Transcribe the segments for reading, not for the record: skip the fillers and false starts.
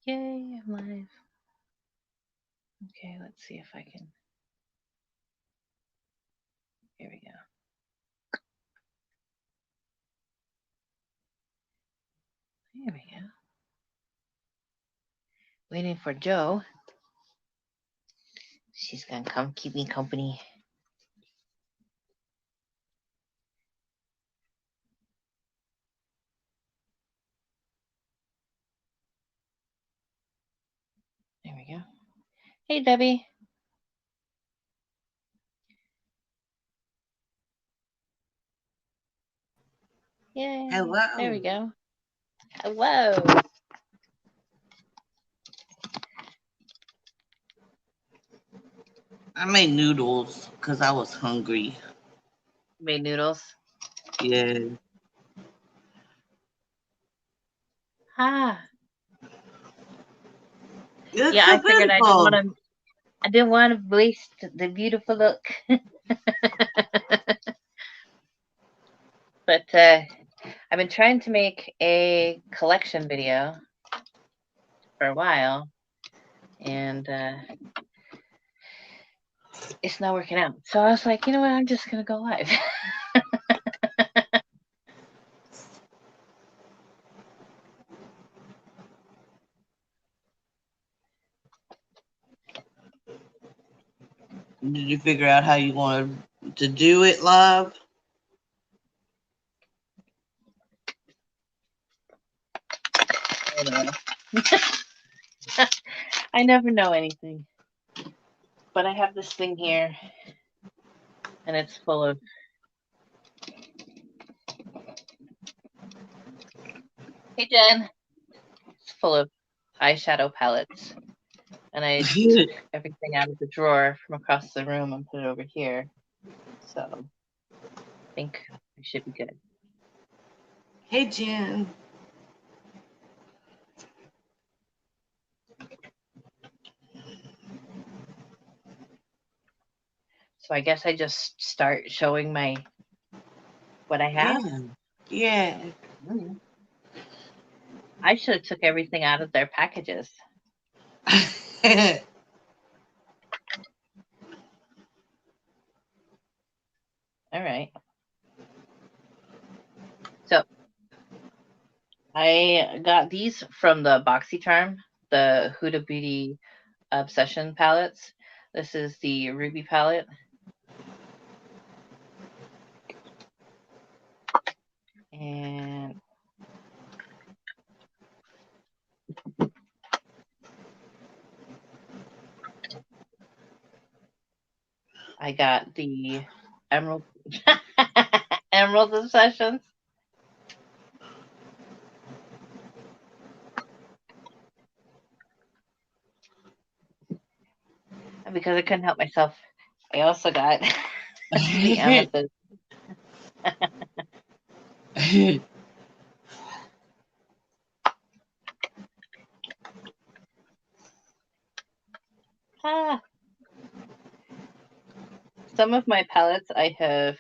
Yay, I'm live. Okay, let's see if I can. Here we go. Here we go. Waiting for Joe. She's gonna come keep me company. There we go. Hey, Debbie. Yay. There we Hello. go. Hello. I made noodles because I was hungry. Made noodles. Yeah. Ah. It's Yeah, so I figured beautiful. I didn't want to waste the beautiful look. But I've been trying to make a collection video for a while, and it's not working out. So I was like, you know what? I'm just gonna go live. Did you figure out how you wanted to do it, love? I don't know. I never know anything. But I have this thing here, and it's full of. Hey, Jen. It's full of eyeshadow palettes, and I took everything out of the drawer from across the room and put it over here. So I think we should be good. Hey, Jen. So I guess I just start showing what I have. Yeah. Yeah. Mm. I should have took everything out of their packages. All right. So I got these from the BoxyCharm, the Huda Beauty Obsession palettes. This is the Ruby palette. And I got the Emerald Emerald Obsessions. And because I couldn't help myself, I also got the Amethyst. Ah, some of my palettes I have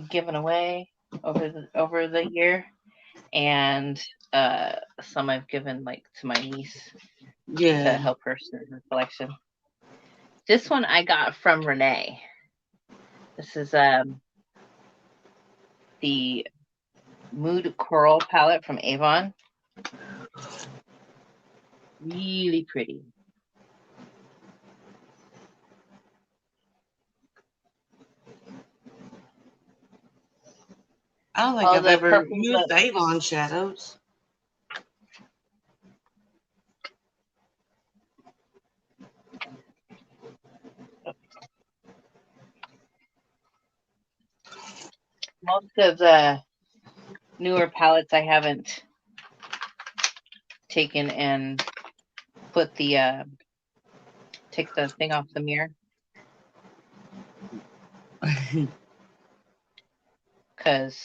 given away over the year, and some I've given like to my niece to Yeah. help her start her collection. This one I got from Renee. This is the Mood Coral palette from Avon. Really pretty. I don't think All I've the ever purples used Avon shadows. most of the newer palettes I haven't taken and put the take the thing off the mirror because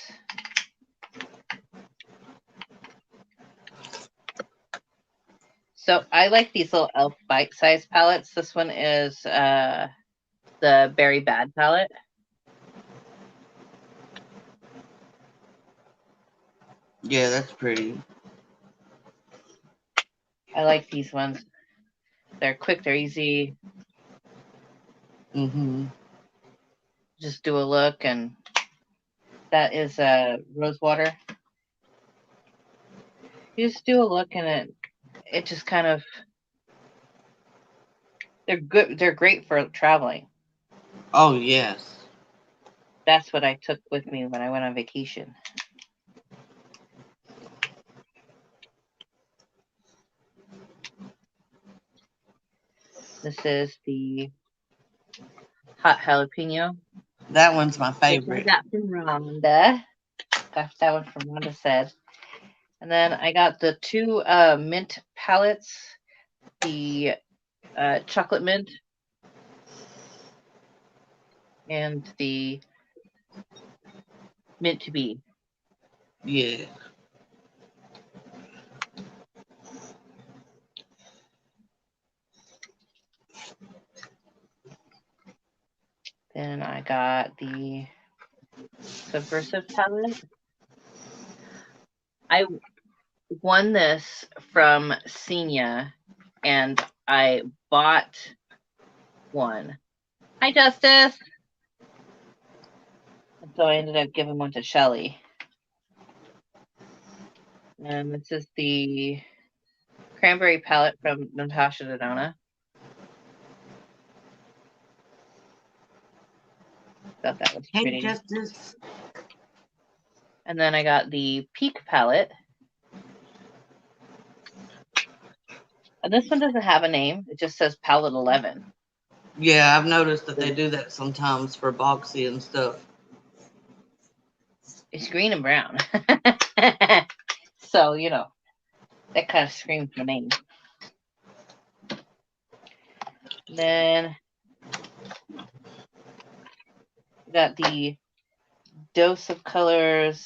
so I like these little elf bite-sized palettes. This one is the Berry Bad palette. Yeah, that's pretty. I like these ones. They're quick, they're easy. Just do a look, and that is rose water. You just do a look, and it just kind of, they're good. They're great for traveling. Oh, yes. That's what I took with me when I went on vacation. This is the hot jalapeno. That one's my Which I favorite. got from Rhonda. Got that one from Rhonda said. And then I got the two mint palettes, the chocolate mint and the mint to be. Yeah. Then I got the subversive palette. I won this from Senia, and I bought one. Hi, Justice. And so I ended up giving one to Shelly. And this is the cranberry palette from Natasha Denona. Thought that was pretty. Hey, Justice. And then I got the Peak palette. And this one doesn't have a name. It just says palette 11. Yeah, I've noticed that they do that sometimes for boxy and stuff. It's green and brown. So, you know, that kind of screams my name. Then we got the Dose of Colors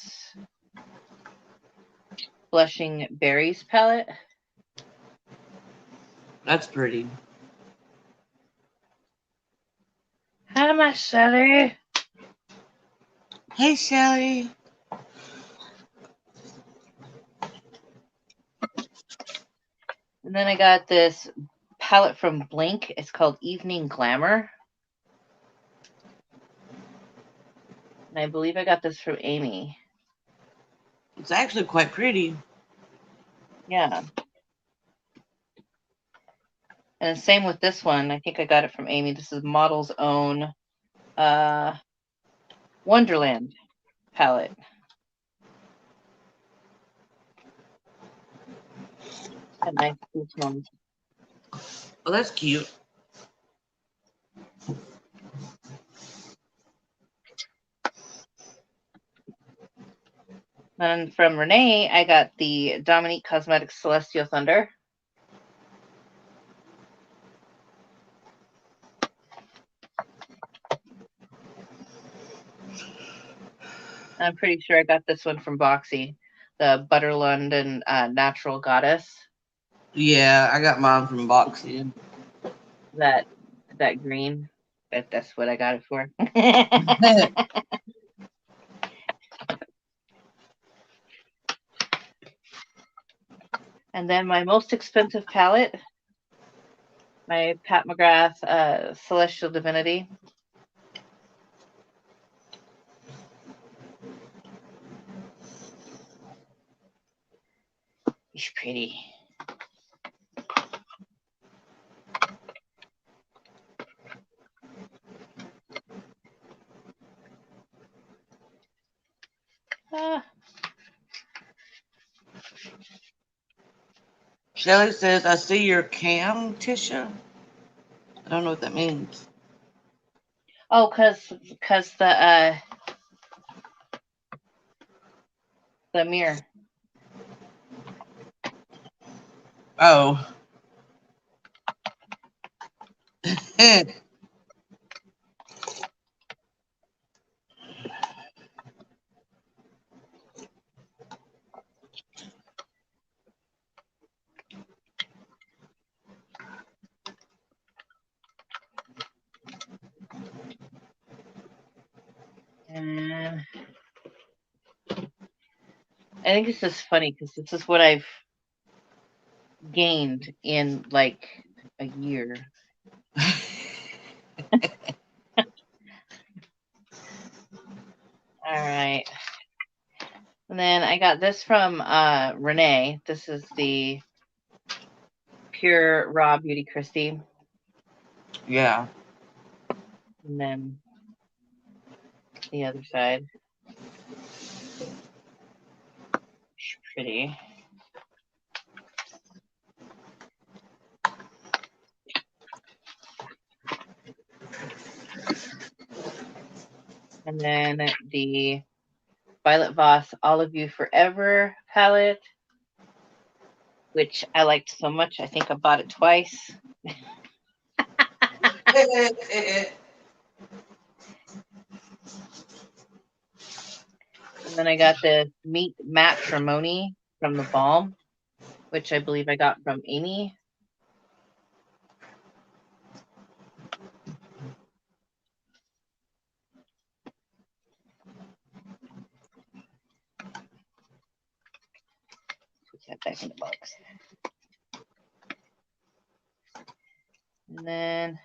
Blushing Berries palette. That's pretty. Hi, my Shelly. Hey, Shelly. And then I got this palette from Blink. It's called Evening Glamour. And I believe I got this from Amy. It's actually quite pretty. Yeah. And same with this one. I think I got it from Amy. This is Model's Own Wonderland palette. And nice these ones. Oh, that's cute. And from Renee, I got the Dominique Cosmetics Celestial Thunder. I'm pretty sure I got this one from Boxy, the Butter London Natural Goddess. Yeah, I got mine from Boxy. That green. That's what I got it for. And then my most expensive palette, my Pat McGrath Celestial Divinity. It's pretty. Shelly says, I see your cam, Tisha. I don't know what that means. Oh, cause the mirror. Oh. And I think this is funny because this is what I've gained in like a year. All right. And then I got this from Renee. This is the Pure Raw Beauty Christie. Yeah. And then the other side. It's pretty. And then the Violet Voss All of You Forever palette, which I liked so much. I think I bought it twice. And then I got the Meet Matrimony from the Balm, which I believe I got from Amy. Put that back in the box. And then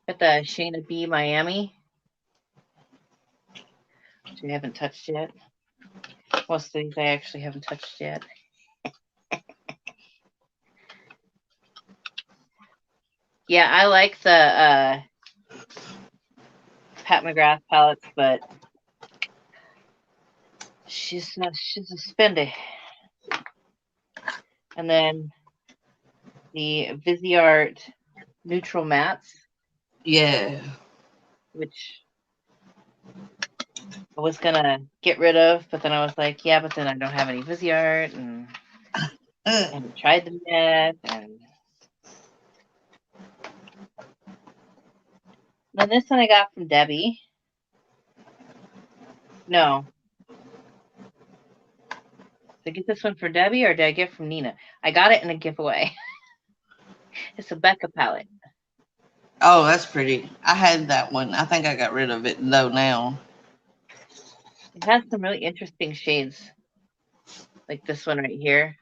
got the Shayna B Miami, which I haven't touched yet. Most of these I actually haven't touched yet. Yeah, I like the Pat McGrath palettes, but she's a spendy. And then the Viseart Neutral Mattes. Yeah. Which I was gonna get rid of, but then I was like, yeah, but then I don't have any Viseart, and I haven't tried them yet. And then this one I got from Debbie. No. Did I get this one for Debbie or did I get it from Nina? I got it in a giveaway. It's a Becca palette. Oh, that's pretty. I had that one. I think I got rid of it though now. It has some really interesting shades. Like this one right here.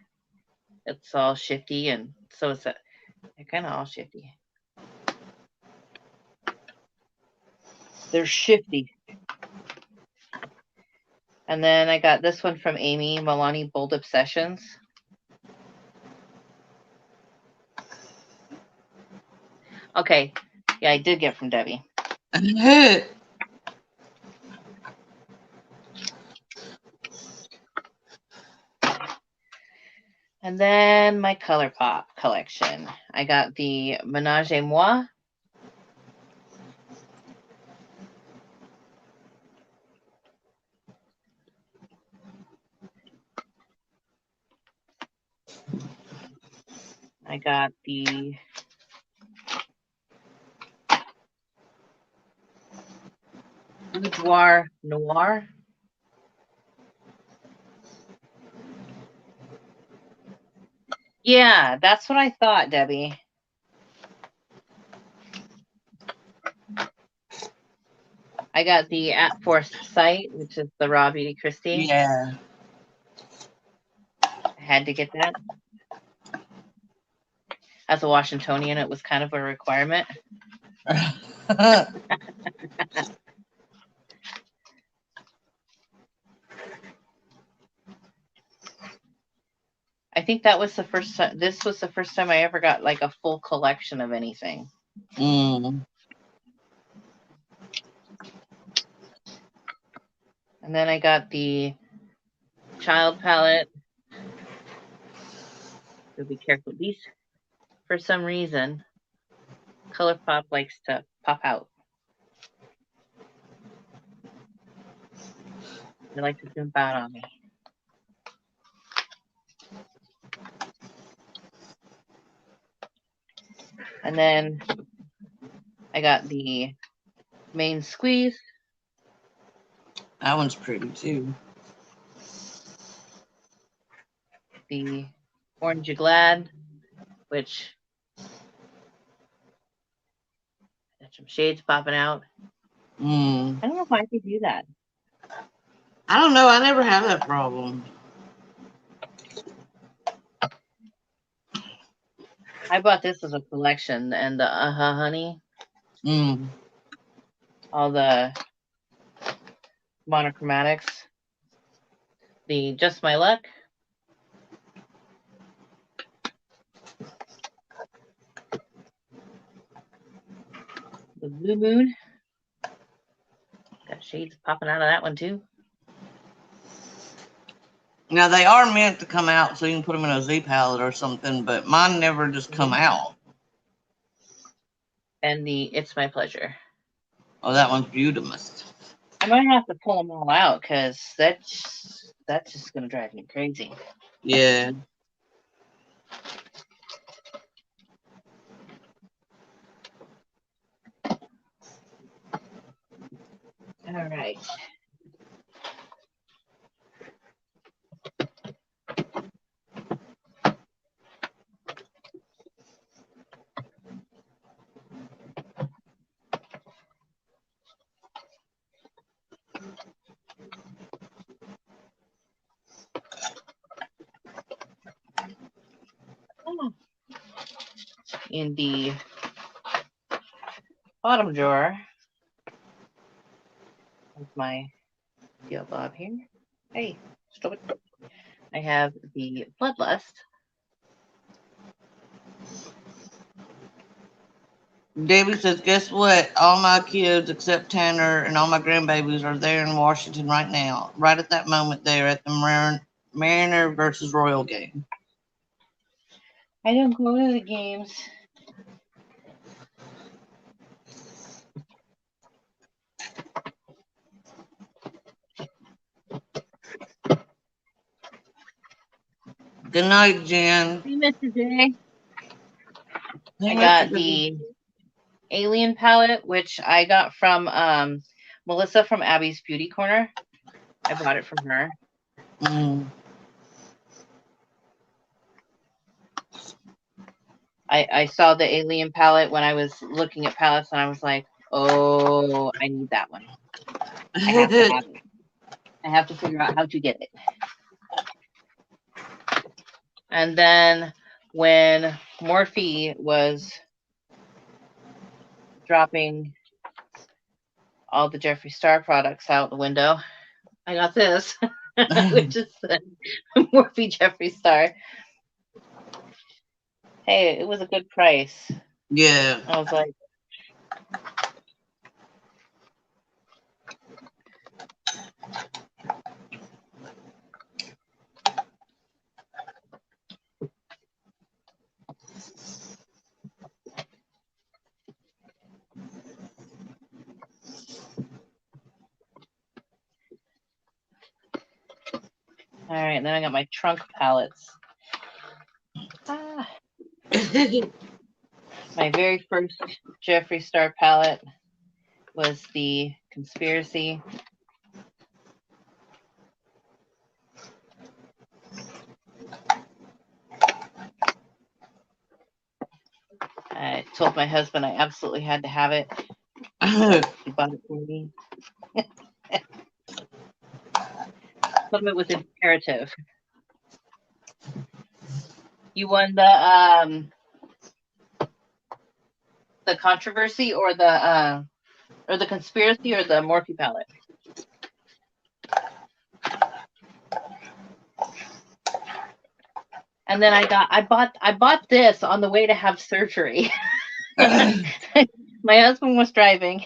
It's all shifty, and so it's they're kind of all shifty. They're shifty. And then I got this one from Amy, Milani Bold Obsessions. Okay. Yeah, I did get from Debbie. And then my ColourPop collection. I got the Ménage à Moi. I got the Boudoir Noir. Yeah, that's what I thought, Debbie. I got the At Force Sight, which is the Raw Beauty Christie. Yeah. I had to get that. As a Washingtonian, it was kind of a requirement. I think that was the first time. This was the first time I ever got like a full collection of anything. Mm. And then I got the Child palette. So be careful. These, for some reason, ColourPop likes to pop out. They like to jump out on me. And then I got the Main Squeeze. That one's pretty too. The Orange You Glad, which got some shades popping out. Mm. I don't know why they do that. I don't know. I never have that problem. I bought this as a collection, and the Honey, Mm. all the monochromatics, the Just My Luck, the Blue Moon. Got shades popping out of that one too. Now they are meant to come out so you can put them in a Z palette or something, but mine never just come out. And the It's My Pleasure. Oh, that one's beautiful. I might have to pull them all out because that's just gonna drive me crazy. Yeah. All right. In the bottom drawer of my Deal Bob here. Hey, stop it. I have the Bloodlust. Debbie says, guess what? All my kids except Tanner and all my grandbabies are there in Washington right now. Right at that moment there at the Mariner versus Royal game. I don't go to the games. Good night, Jen. Hey, Mr. J. Hey, I Mr. got J. the Alien palette, which I got from Melissa from Abby's Beauty Corner. I bought it from her. Mm. I saw the Alien palette when I was looking at palettes, and I was like, oh, I need that one. I have to have it. I have to figure out how to get it. And then when Morphe was dropping all the Jeffree Star products out the window, I got this, which is the Morphe Jeffree Star. Hey, it was a good price. Yeah. I was like, all right, and then I got my trunk palettes. My very first Jeffree Star palette was the Conspiracy. I told my husband I absolutely had to have it. So he bought it for me. Some of it was imperative. You won the controversy or the conspiracy or the Morphe palette. And then I bought this on the way to have surgery. My husband was driving.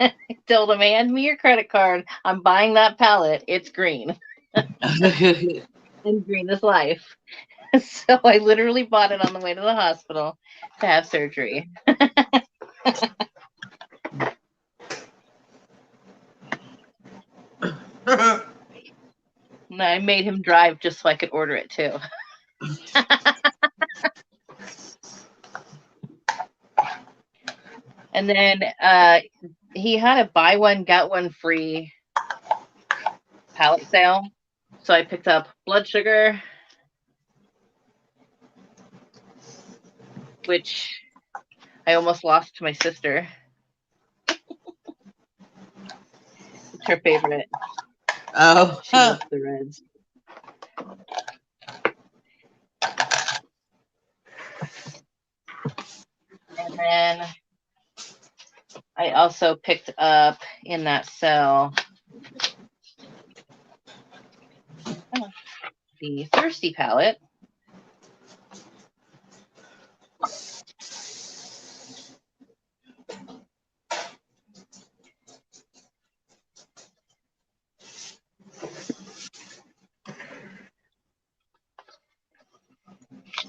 I told him, hand me your credit card. I'm buying that palette. It's green. And green is life. So I literally bought it on the way to the hospital to have surgery. And I made him drive just so I could order it too. And then he had a buy one, get one free palette sale. So I picked up Blood Sugar, which I almost lost to my sister. It's her favorite. Oh, She loves the reds. And then I also picked up in that cell the Thirsty palette.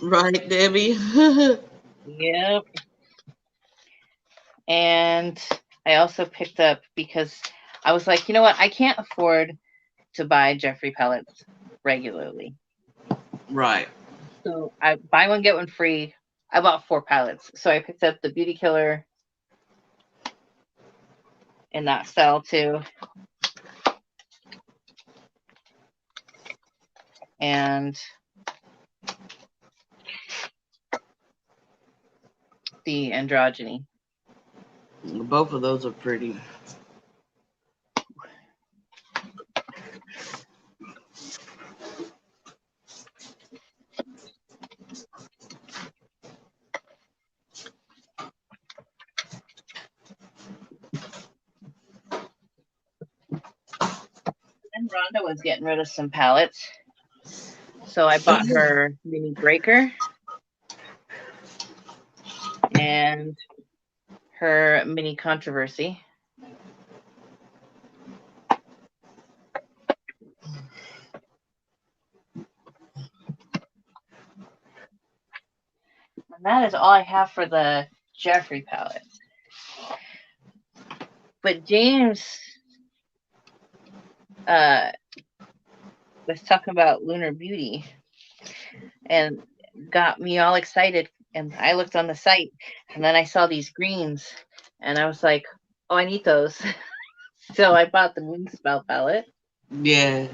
right, Debbie. Yep. And I also picked up because I was like, you know what? I can't afford to buy Jeffree palettes regularly. Right. So I buy one, get one free. I bought 4 palettes. So I picked up the Beauty Killer in that cell too. And the Androgyny. Both of those are pretty. And Rhonda was getting rid of some palettes. So I bought her Mini Breaker and her Mini Controversy. And that is all I have for the Jeffree palette. But James was talking about Lunar Beauty and got me all excited. And I looked on the site and then I saw these greens and I was like, oh, I need those. So I bought the Moonspell palette. Yeah,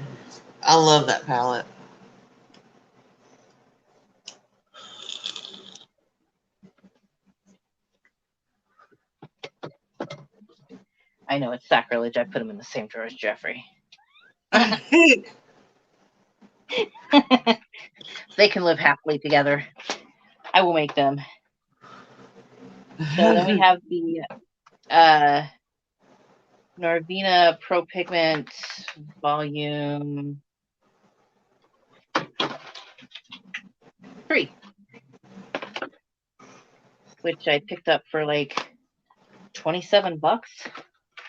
I love that palette. I know it's sacrilege. I put them in the same drawer as Jeffree. They can live happily together. I will make them. So then we have the Norvina Pro Pigment Volume 3, which I picked up for like $27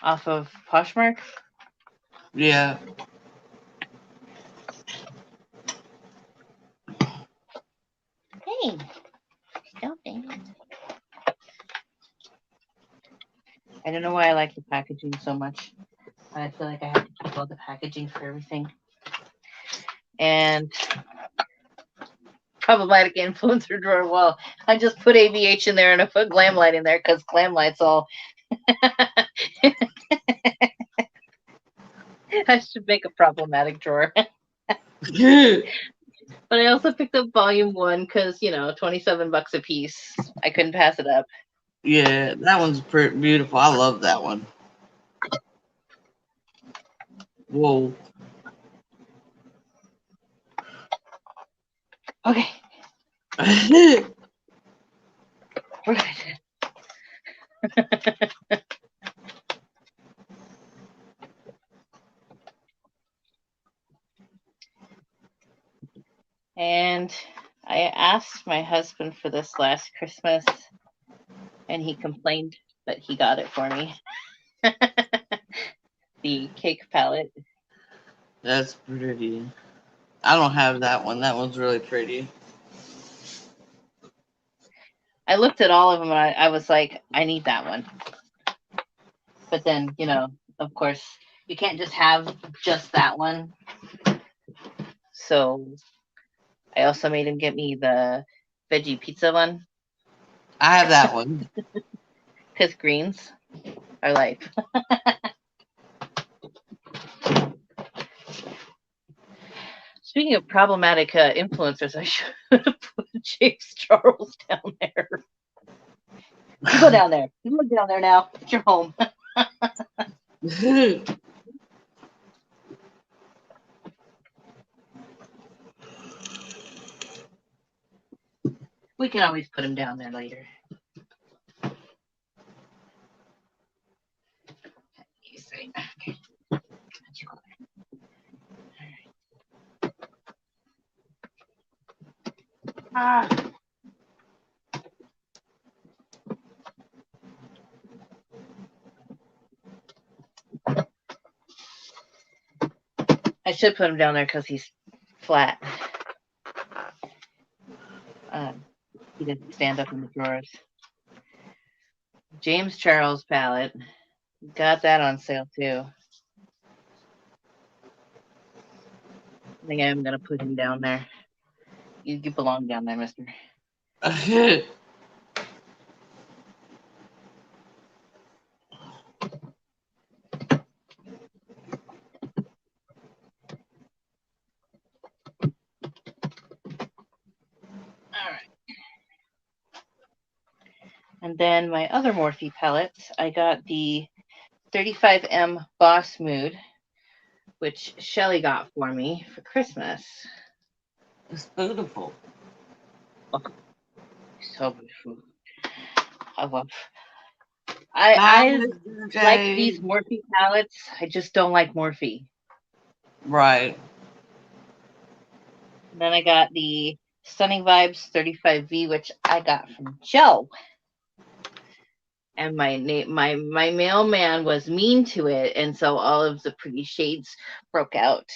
off of Poshmark. Yeah. Hey, stop it. I don't know why I like the packaging so much. I feel like I have to keep all the packaging for everything. And problematic influencer drawer. Well, I just put ABH in there and I put Glamlight in there because Glamlight's all. I should make a problematic drawer. But I also picked up volume 1 because, you know, $27 a piece. I couldn't pass it up. Yeah, that one's pretty beautiful. I love that one. Whoa. Okay. We're good. And I asked my husband for this last Christmas, and he complained, but he got it for me. The cake palette. That's pretty. I don't have that one. That one's really pretty. I looked at all of them and I was like, I need that one. But then, you know, of course, you can't just have just that one. So I also made him get me the veggie pizza one. I have that one. Because greens are life. Speaking of problematic influencers, I should have put James Charles down there. You go down there. You go down there now. It's your home. We can always put him down there later. You see. Okay. Ah. I should put him down there because he's flat. He didn't stand up in the drawers. James Charles palette. Got that on sale too. I think I'm going to put him down there. You belong down there, mister. And then my other Morphe palettes, I got the 35M Boss Mood, which Shelly got for me for Christmas. It's beautiful. Oh, so beautiful. I like these Morphe palettes. I just don't like Morphe. Right. And then I got the Stunning Vibes 35V, which I got from Joe. And my mailman was mean to it, and so all of the pretty shades broke out.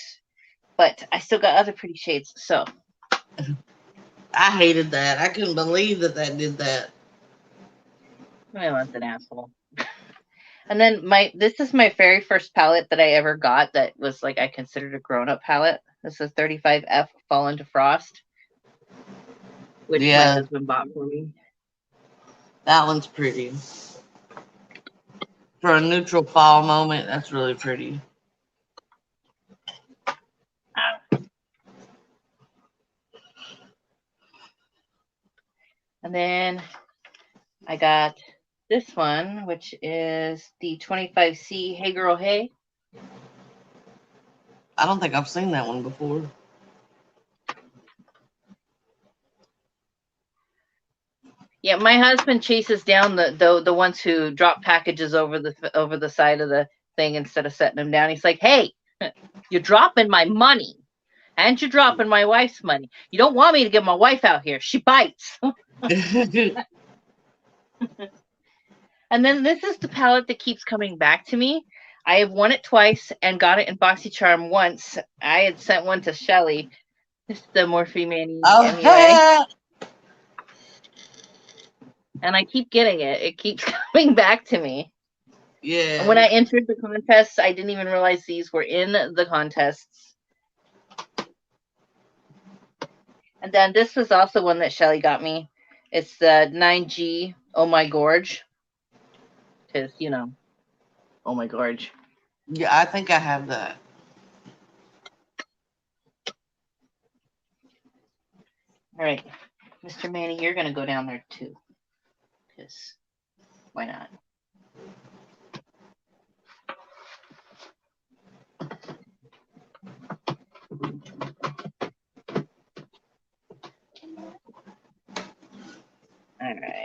But I still got other pretty shades, so. I hated that. I couldn't believe that did that. I was an asshole. And then this is my very first palette that I ever got that was like I considered a grown-up palette. This is 35F Fall into Frost, which my husband bought for me. That one's pretty. For a neutral fall moment, that's really pretty. And then I got this one, which is the 25C Hey Girl Hey. I don't think I've seen that one before. Yeah, my husband chases down the ones who drop packages over the side of the thing instead of setting them down. He's like, "Hey, you're dropping my money, and you're dropping my wife's money. You don't want me to get my wife out here. She bites." And then this is the palette that keeps coming back to me. I have won it twice and got it in BoxyCharm once. I had sent one to Shelly. This is the Morphe Manny MUA. And I keep getting it. It keeps coming back to me. Yeah. And when I entered the contest, I didn't even realize these were in the contests. And then this was also one that Shelly got me. It's the 9G Oh My Gorge. Because, Oh My Gorge. Yeah, I think I have that. All right. Mr. Manny, you're going to go down there too. Because why not? All right.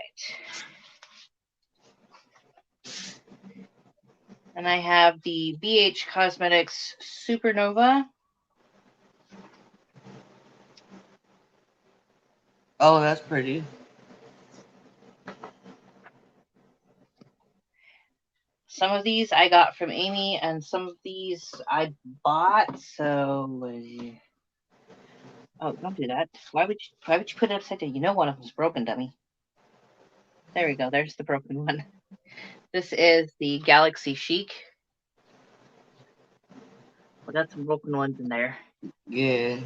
And I have the BH Cosmetics Supernova. Oh, that's pretty. Some of these I got from Amy, and some of these I bought. So, oh, don't do that. Why would you put it upside down? You know one of them's broken, dummy. There we go. There's the broken one. This is the Galaxy Chic. We got some broken ones in there. Yeah.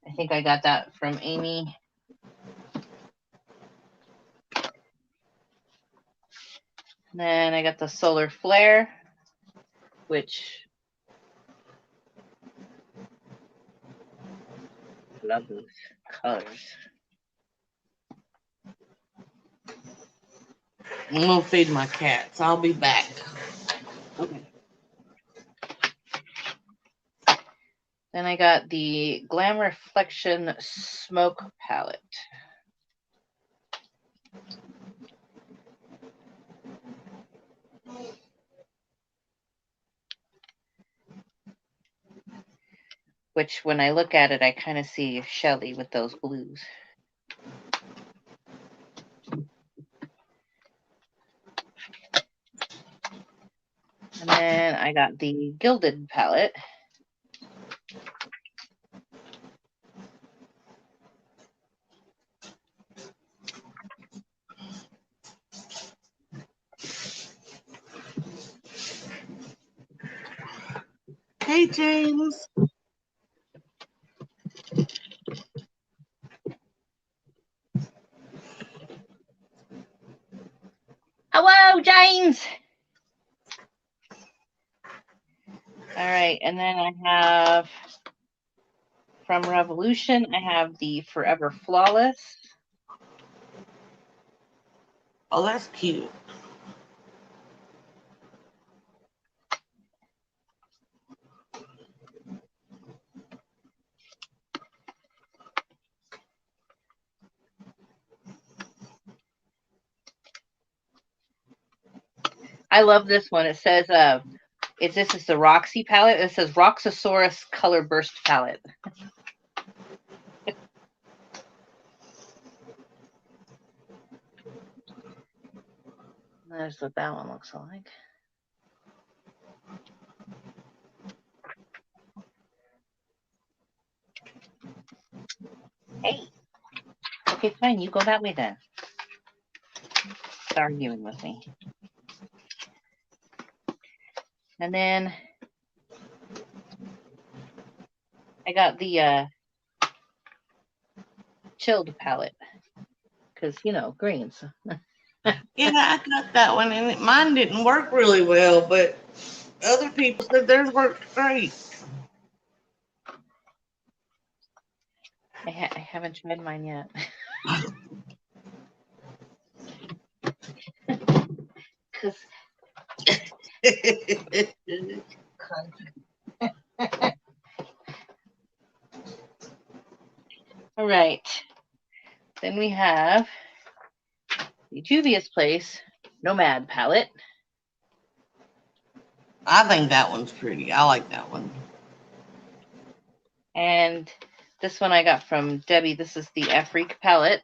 I think I got that from Amy. And then I got the Solar Flare, which I love those colors. I'm gonna feed my cats. I'll be back. Okay. I got the Glam Reflection Smoke palette. Which, when I look at it, I kind of see Shelly with those blues. And then I got the Gilded palette. Hey, James. Hello, James. All right, and then I have from Revolution, I have the Forever Flawless. Oh, that's cute. I love this one. It says, this is the Roxy palette. It says Roxosaurus Color Burst palette. That's what that one looks like. Hey. Okay, fine. You go that way then. Start arguing with me. And then I got the Chilled palette. Because, you know, greens. Yeah, I got that one, and mine didn't work really well, but other people said theirs worked great. I haven't tried mine yet. Because all right. Then we have the Juvia's Place Nomad palette. I think that one's pretty. I like that one. And this one I got from Debbie. This is the Afrique palette.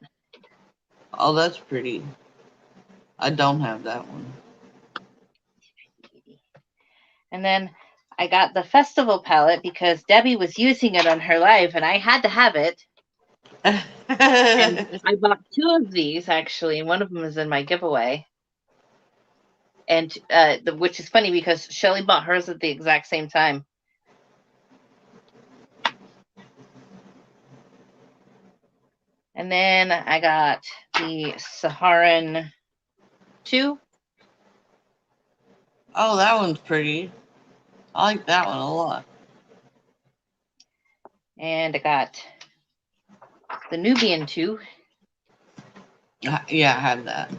Oh, that's pretty. I don't have that one. And then I got the Festival palette because Debbie was using it on her live and I had to have it. And I bought 2 of these, actually. One of them is in my giveaway. And which is funny because Shelly bought hers at the exact same time. And then I got the Saharan 2. Oh, that one's pretty. I like that one a lot. And I got the Nubian 2. Yeah, I have that.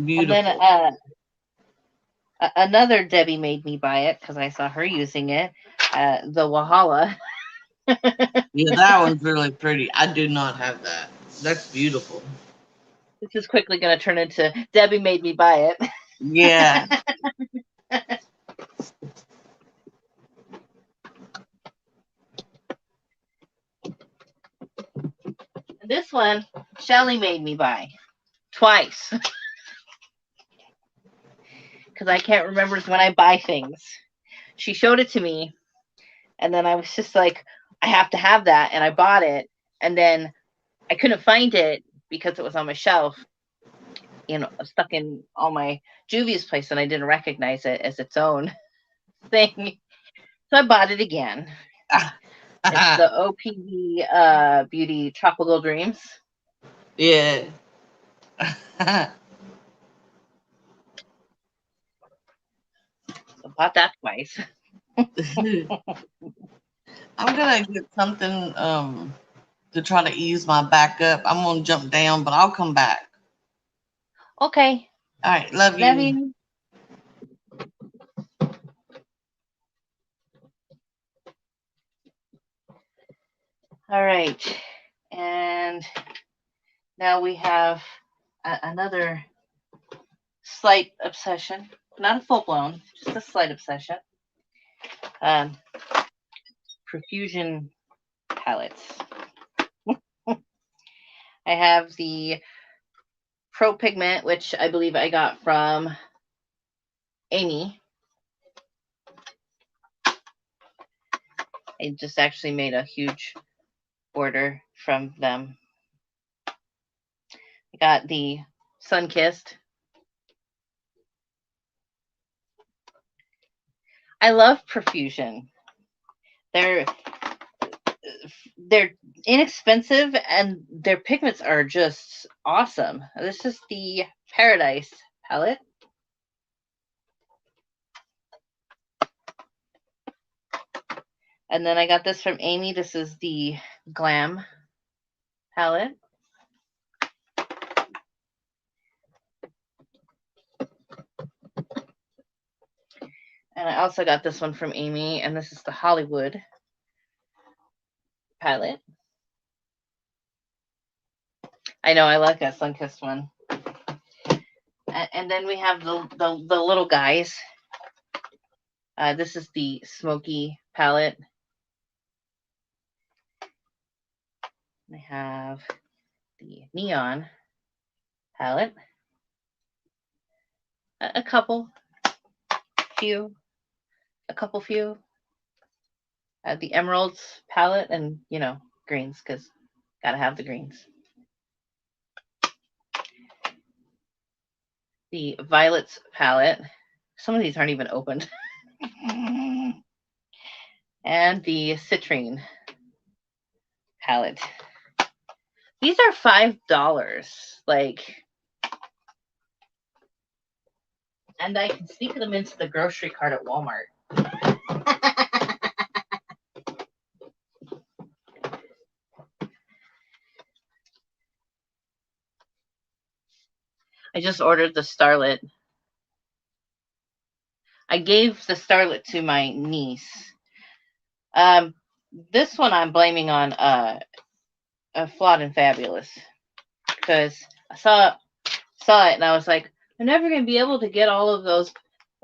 Beautiful. And then another Debbie made me buy it because I saw her using it. The Wahala. Yeah, that one's really pretty. I do not have that. That's beautiful. This is quickly going to turn into Debbie made me buy it. Yeah. This one, Shelly made me buy twice. Because I can't remember when I buy things. She showed it to me, and then I was just like, I have to have that, and I bought it, and then I couldn't find it because it was on my shelf, you know, stuck in all my Juvia's Place, and I didn't recognize it as its own thing. So I bought it again. It's the OPB Beauty Tropical Dreams. Yeah. So bought that twice. I'm gonna get something to try to ease my back up. I'm gonna jump down, but I'll come back. Okay. All right, love you. Love you. All right. And now we have another slight obsession. Not a full-blown, just a slight obsession. Profusion palettes. I have the Pro Pigment, which I believe I got from Amy. I just actually made a huge order from them. I got the Sunkissed. I love Profusion. They're inexpensive and their pigments are just awesome. This is the Paradise palette. And then I got this from Amy. This is the Glam palette. And I also got this one from Amy, and this is the Hollywood palette. I know, I like that Sunkissed one. And then we have the little guys. This is the Smoky palette. I have the Neon palette. A couple few. The Emeralds palette, and greens, because gotta have the greens. The Violets palette. Some of these aren't even opened. And the Citrine palette. These are $5. And I can sneak them into the grocery cart at Walmart. I just ordered the Starlit. I gave the Starlit to my niece. This one I'm blaming on Flawed and Fabulous, because I saw it and I was like, I'm never going to be able to get all of those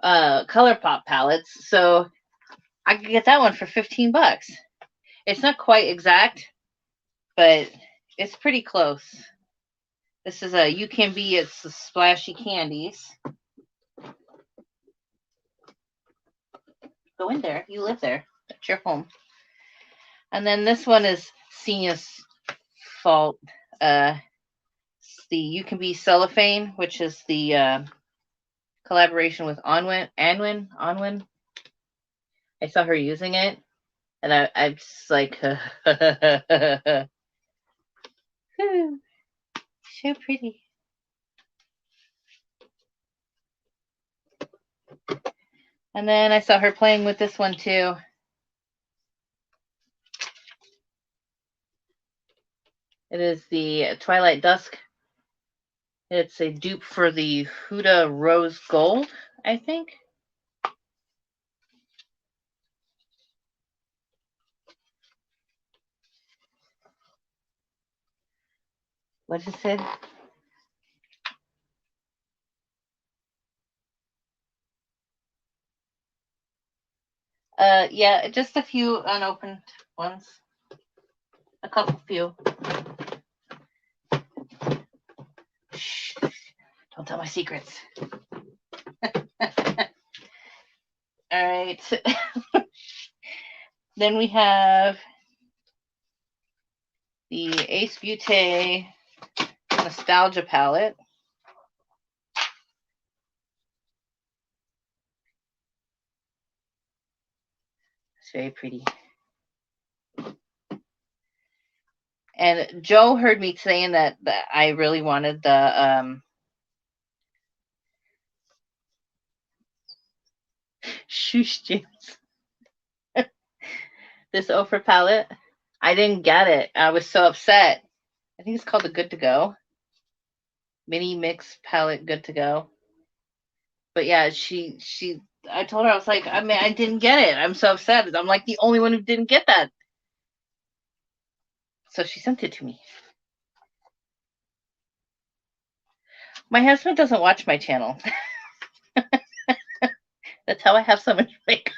ColourPop palettes, so I could get that one for $15. It's not quite exact, but it's pretty close. This is a You Can Be It's the Splashy Candies. Go in there. You live there. That's your home. And then this one is Senia's fault. The You Can Be Cellophane, which is the collaboration with Anwen. I saw her using it, and I'm just like, so pretty. And then I saw her playing with this one too. It is the Twilight Dusk. It's a dupe for the Huda Rose Gold, I think. What is it? Yeah, just a few unopened ones. A couple few. Shh. Don't tell my secrets. All right. Then we have the Ace Beauté Nostalgia palette. It's very pretty. And Joe heard me saying that I really wanted the Shush James. This Ofra palette. I didn't get it. I was so upset. I think it's called the Good to Go. Mini Mix palette Good to Go. But yeah, I told her, I was like, I didn't get it. I'm so upset. I'm like the only one who didn't get that. So she sent it to me. My husband doesn't watch my channel. That's how I have so much makeup.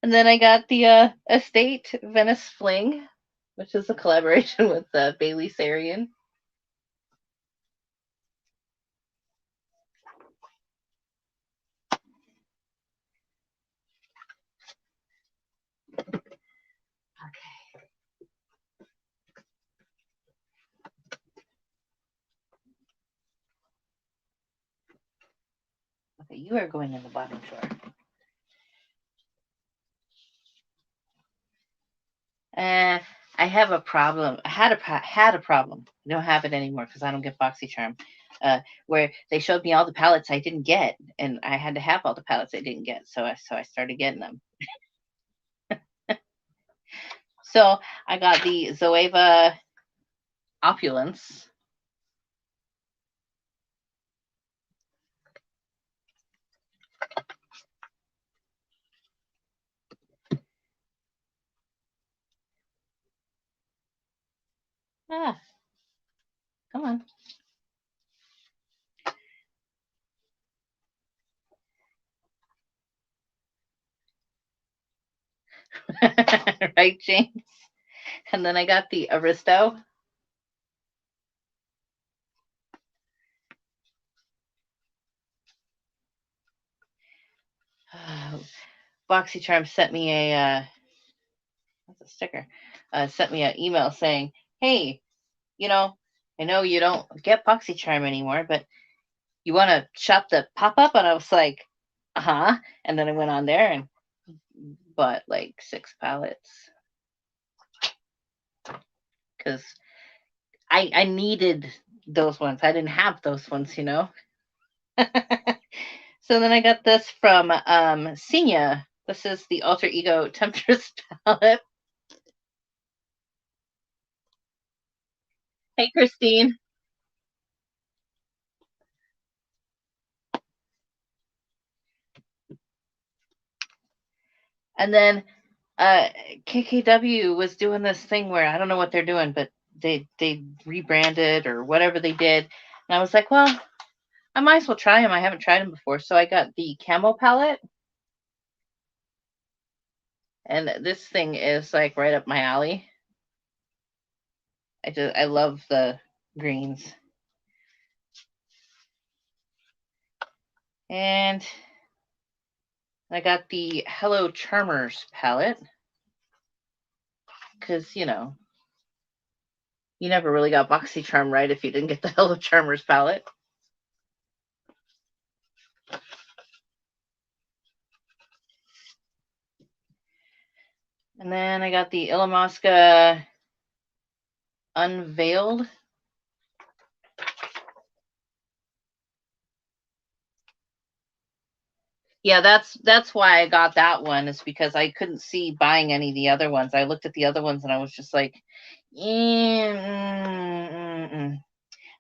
And then I got the Estate Venice Fling, which is a collaboration with Bailey Sarian. Okay, you are going in the bottom drawer. I have a problem. I had a problem. I don't have it anymore because I don't get BoxyCharm. Where they showed me all the palettes I didn't get, and I had to have all the palettes I didn't get. So I started getting them. So I got the Zoeva Opulence. Ah, come on. Right, James? And then I got the Aristo. BoxyCharm sent me what's a sticker? Sent me an email saying, "Hey, I know you don't get BoxyCharm anymore, but you want to shop the pop-up?" And I was like, uh-huh. And then I went on there and bought like 6 palettes because I needed those ones. I didn't have those ones. So then I got this from Senia. This is the Alter Ego Temptress palette. Hey, Christine. And then KKW was doing this thing where I don't know what they're doing, but they rebranded or whatever they did. And I was like, well, I might as well try them. I haven't tried them before. So I got the Camo palette. And this thing is like right up my alley. I love the greens. And I got the Hello Charmers palette. Because, you never really got BoxyCharm right if you didn't get the Hello Charmers palette. And then I got the Illamasqua Unveiled. Yeah, that's why I got that one, is because I couldn't see buying any of the other ones. I looked at the other ones and I was just like, and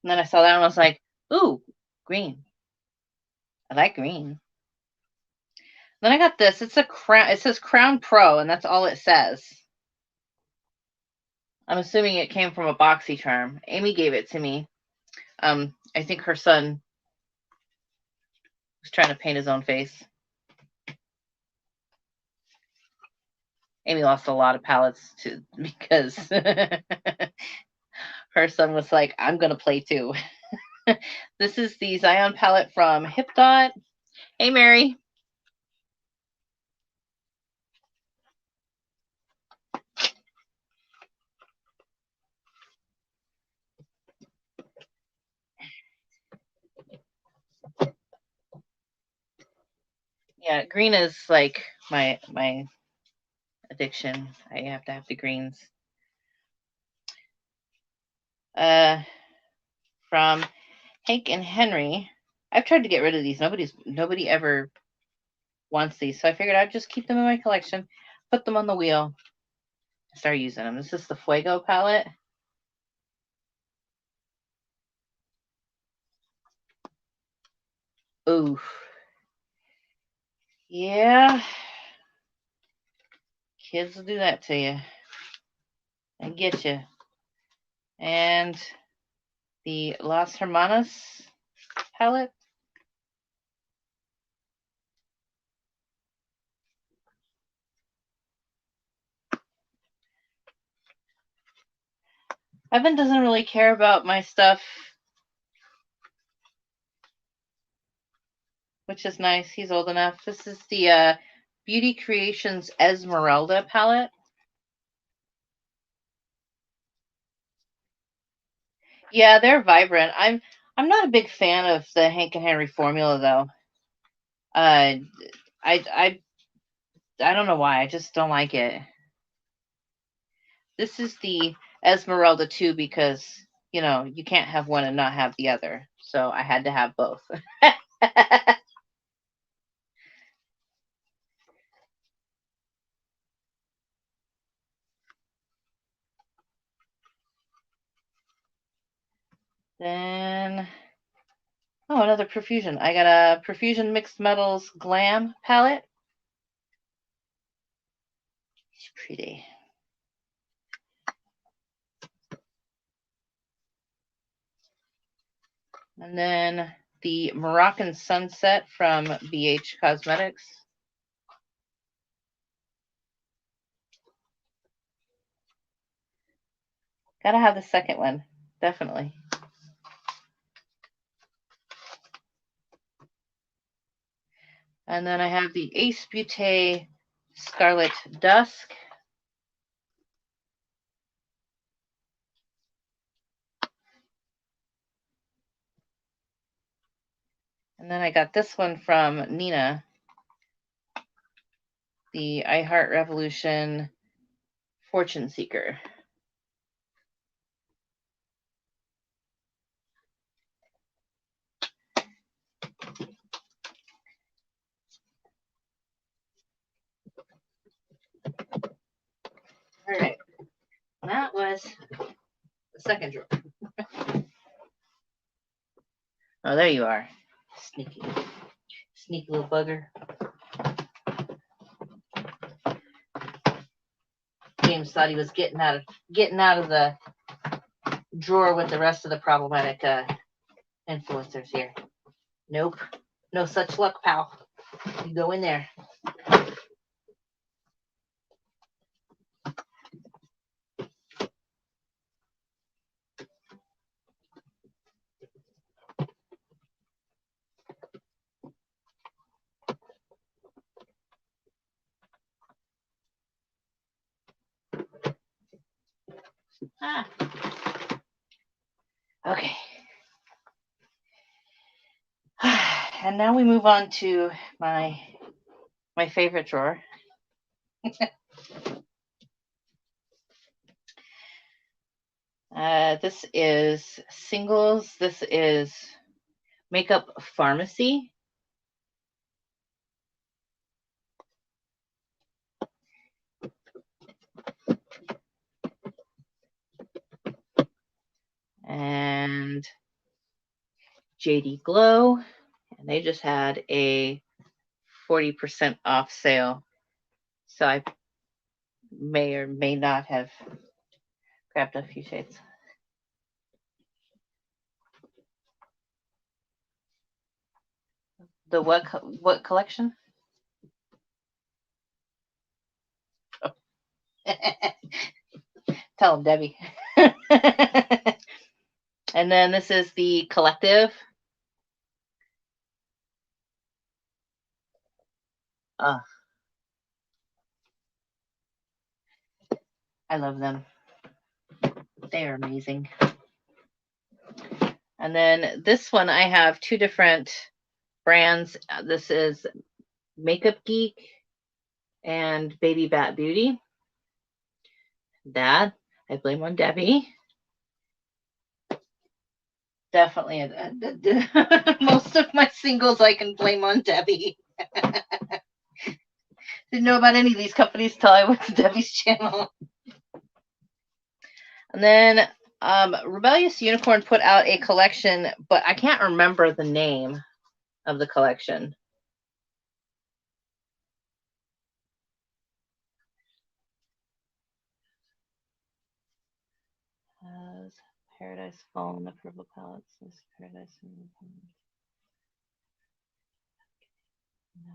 then I saw that and I was like, ooh, green. I like green. Then I got this. It's a crown. It says Crown Pro, and that's all it says. I'm assuming it came from a BoxyCharm. Amy gave it to me. I think her son was trying to paint his own face. Amy lost a lot of palettes because her son was like, I'm going to play too. This is the Zion palette from HipDot. Hey, Mary. Yeah, green is like my addiction. I have to have the greens. From Hank and Henry. I've tried to get rid of these. Nobody ever wants these, so I figured I'd just keep them in my collection, put them on the wheel, and start using them. This is the Fuego palette. Ooh. Yeah. Kids will do that to you and get you. And the Las Hermanas palette. Evan doesn't really care about my stuff, which is nice. He's old enough. This is the Beauty Creations Esmeralda palette. Yeah, they're vibrant. I'm not a big fan of the Hank and Henry formula though. I don't know why. I just don't like it. This is the Esmeralda 2 because, you know, you can't have one and not have the other. So I had to have both. Then, oh, another Profusion. I got a Profusion Mixed Metals Glam palette. It's pretty. And then the Moroccan Sunset from BH Cosmetics. Gotta have the second one, definitely. And then I have the Ace Beauté Scarlet Dusk. And then I got this one from Nina, the I Heart Revolution Fortune Seeker. All right, that was the second drawer. Oh, there you are. Sneaky little bugger. James thought he was getting out of the drawer with the rest of the problematic influencers here. Nope, no such luck, pal. You go in there. Ah. Okay. And now we move on to my favorite drawer. This is singles. This is Makeup Pharmacy. And JD Glow. And they just had a 40% off sale. So I may or may not have grabbed a few shades. The what collection? Oh. Tell them, Debbie. And then this is the Collective. I love them. They are amazing. And then this one, I have two different brands. This is Makeup Geek and Baby Bat Beauty. That I blame on Debbie. Definitely. Most of my singles I can blame on Debbie. Didn't know about any of these companies till I went to Debbie's channel. And then Rebellious Unicorn put out a collection, but I can't remember the name of the collection. Paradise Fall and the purple palettes. This Paradise and no.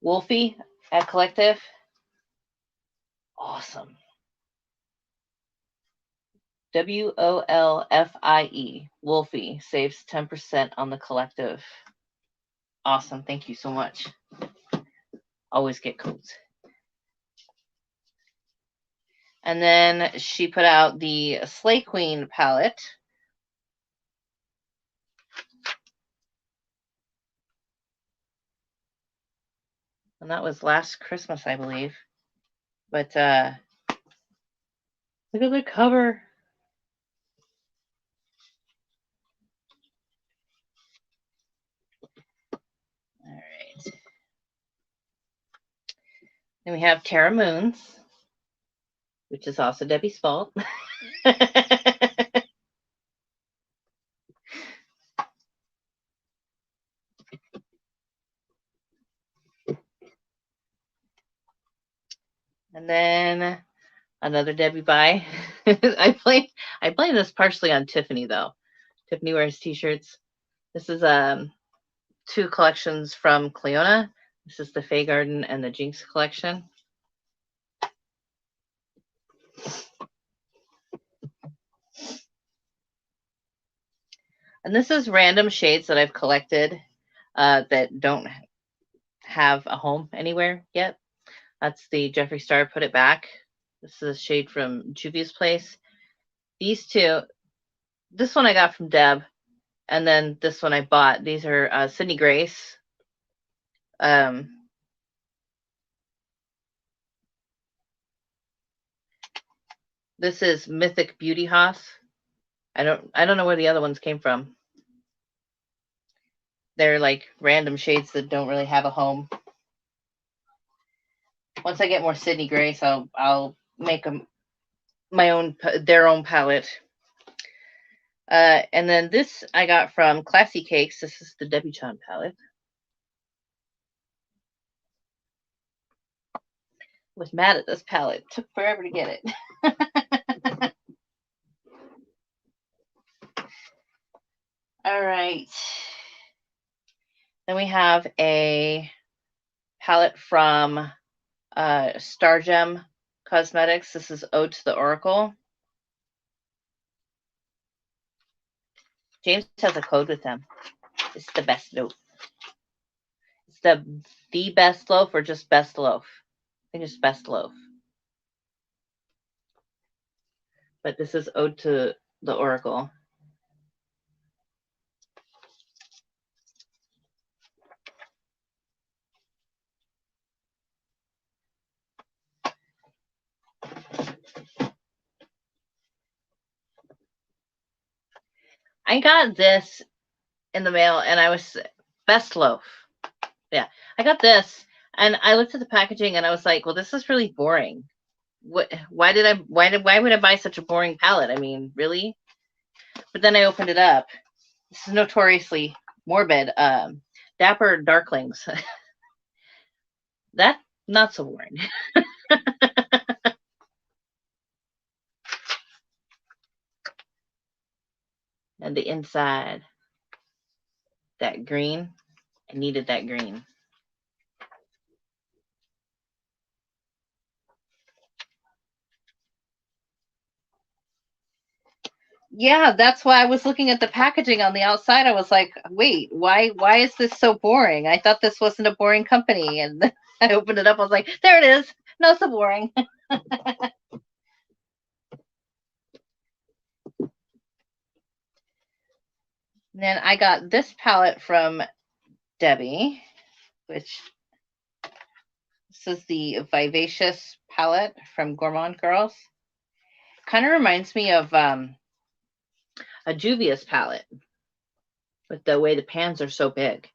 Wolfie at Collective. Awesome. WOLFIE. Wolfie saves 10% on the Collective. Awesome. Thank you so much. Always get codes. And then she put out the Slay Queen palette. And that was last Christmas, I believe. But look at the cover. All right. Then we have Terra Moons, which is also Debbie's fault. And then another Debbie buy. I blame this partially on Tiffany though. Tiffany wears t-shirts. This is 2 collections from Cleona. This is the Fae Garden and the Jinx collection. And this is random shades that I've collected that don't have a home anywhere yet. That's the Jeffree Star Put It Back. This is a shade from Juvia's Place. These 2, this one I got from Deb, and then this one I bought. These are Sydney Grace. This is Mythic Beauty Hoss. I don't know where the other ones came from. They're like random shades that don't really have a home. Once I get more Sydney Grace, I'll make them their own palette. And then this I got from Classy Cakes. This is the Debbie Chan palette. Was mad at this palette. Took forever to get it. All right. Then we have a palette from Stargem Cosmetics. This is Ode to the Oracle. James has a code with them. It's the best loaf. It's the best loaf or just best loaf. I think it's best loaf. But this is Ode to the Oracle. I got this in the mail and I was best loaf. Yeah, I got this and I looked at the packaging and I was like, well, this is really boring. Why would I buy such a boring palette? I mean, really? But then I opened it up. This is notoriously morbid. Dapper Darklings. That not so boring. And the inside, that green. I needed that green. Yeah, that's why I was looking at the packaging on the outside. I was like, wait, why is this so boring? I thought this wasn't a boring company. And I opened it up. I was like, there it is. No, so boring. Then I got this palette from Debbie, which this is the Vivacious palette from Gourmand Girls. Kind of reminds me of a Juvia's palette with the way the pans are so big.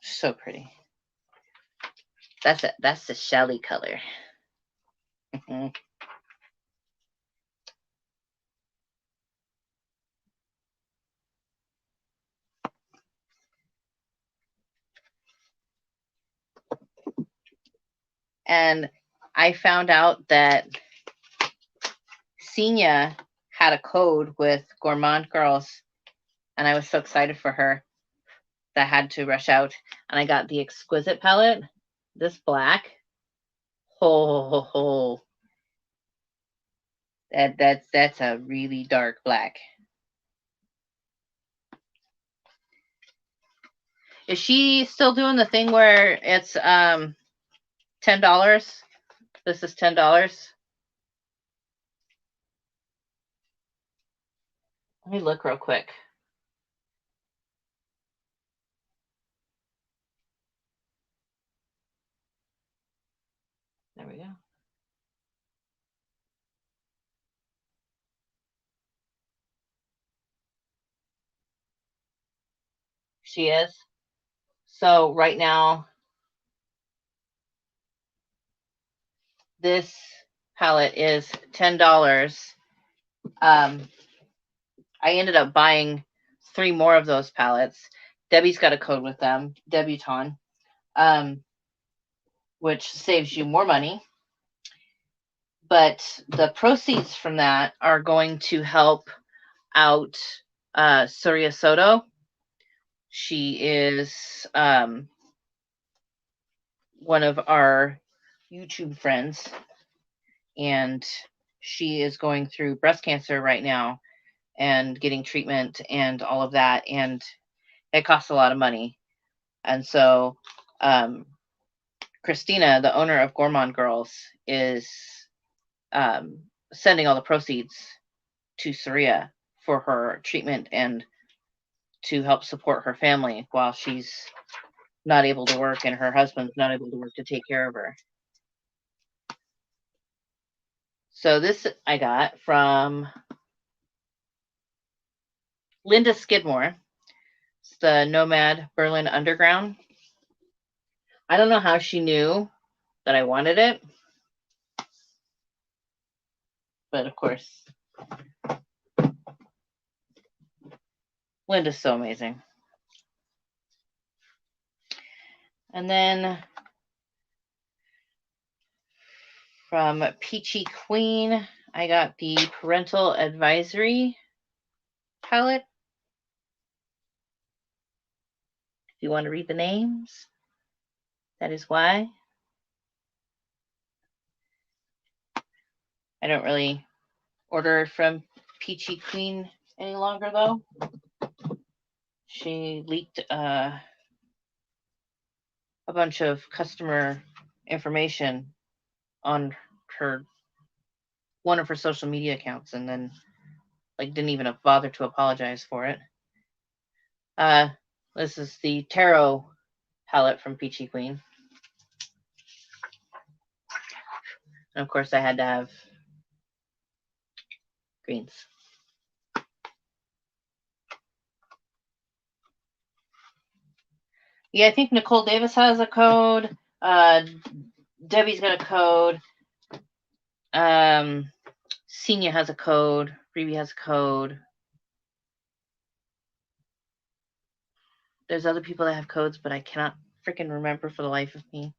So pretty. That's the Shelly color. And I found out that Senia had a code with Gourmand Girls, and I was so excited for her that I had to rush out. And I got the Exquisite palette, this black. Oh, that's a really dark black. Is she still doing the thing where it's $10? This is $10. Let me look real quick. There we go. She is. So right now, this palette is $10. I ended up buying 3 more of those palettes. Debbie's got a code with them, Debutante, which saves you more money. But the proceeds from that are going to help out Surya Soto. She is one of our YouTube friends, and she is going through breast cancer right now and getting treatment and all of that, and it costs a lot of money. And so Christina, the owner of Gourmand Girls, is sending all the proceeds to Surya for her treatment and to help support her family while she's not able to work and her husband's not able to work to take care of her. So this I got from Linda Skidmore. It's the Nomad Berlin Underground. I don't know how she knew that I wanted it, but of course, Linda's so amazing. And then from Peachy Queen, I got the Parental Advisory palette. If you want to read the names, that is why. I don't really order from Peachy Queen any longer, though. She leaked a bunch of customer information on one of her social media accounts, and then didn't even bother to apologize for it. This is the Tarot palette from Peachy Queen. And of course, I had to have greens. Yeah, I think Nicole Davis has a code. Debbie's got a code. Senia has a code. Reby has a code. There's other people that have codes, but I cannot freaking remember for the life of me.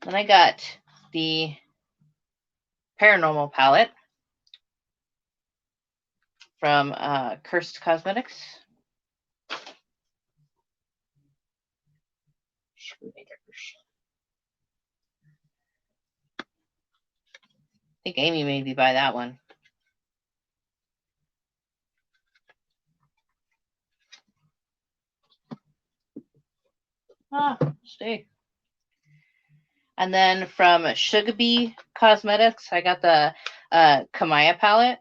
Then I got the Paranormal palette from Cursed Cosmetics. I think Amy made me buy that one. Stay. And then from Sugabee Cosmetics, I got the Kamaya palette.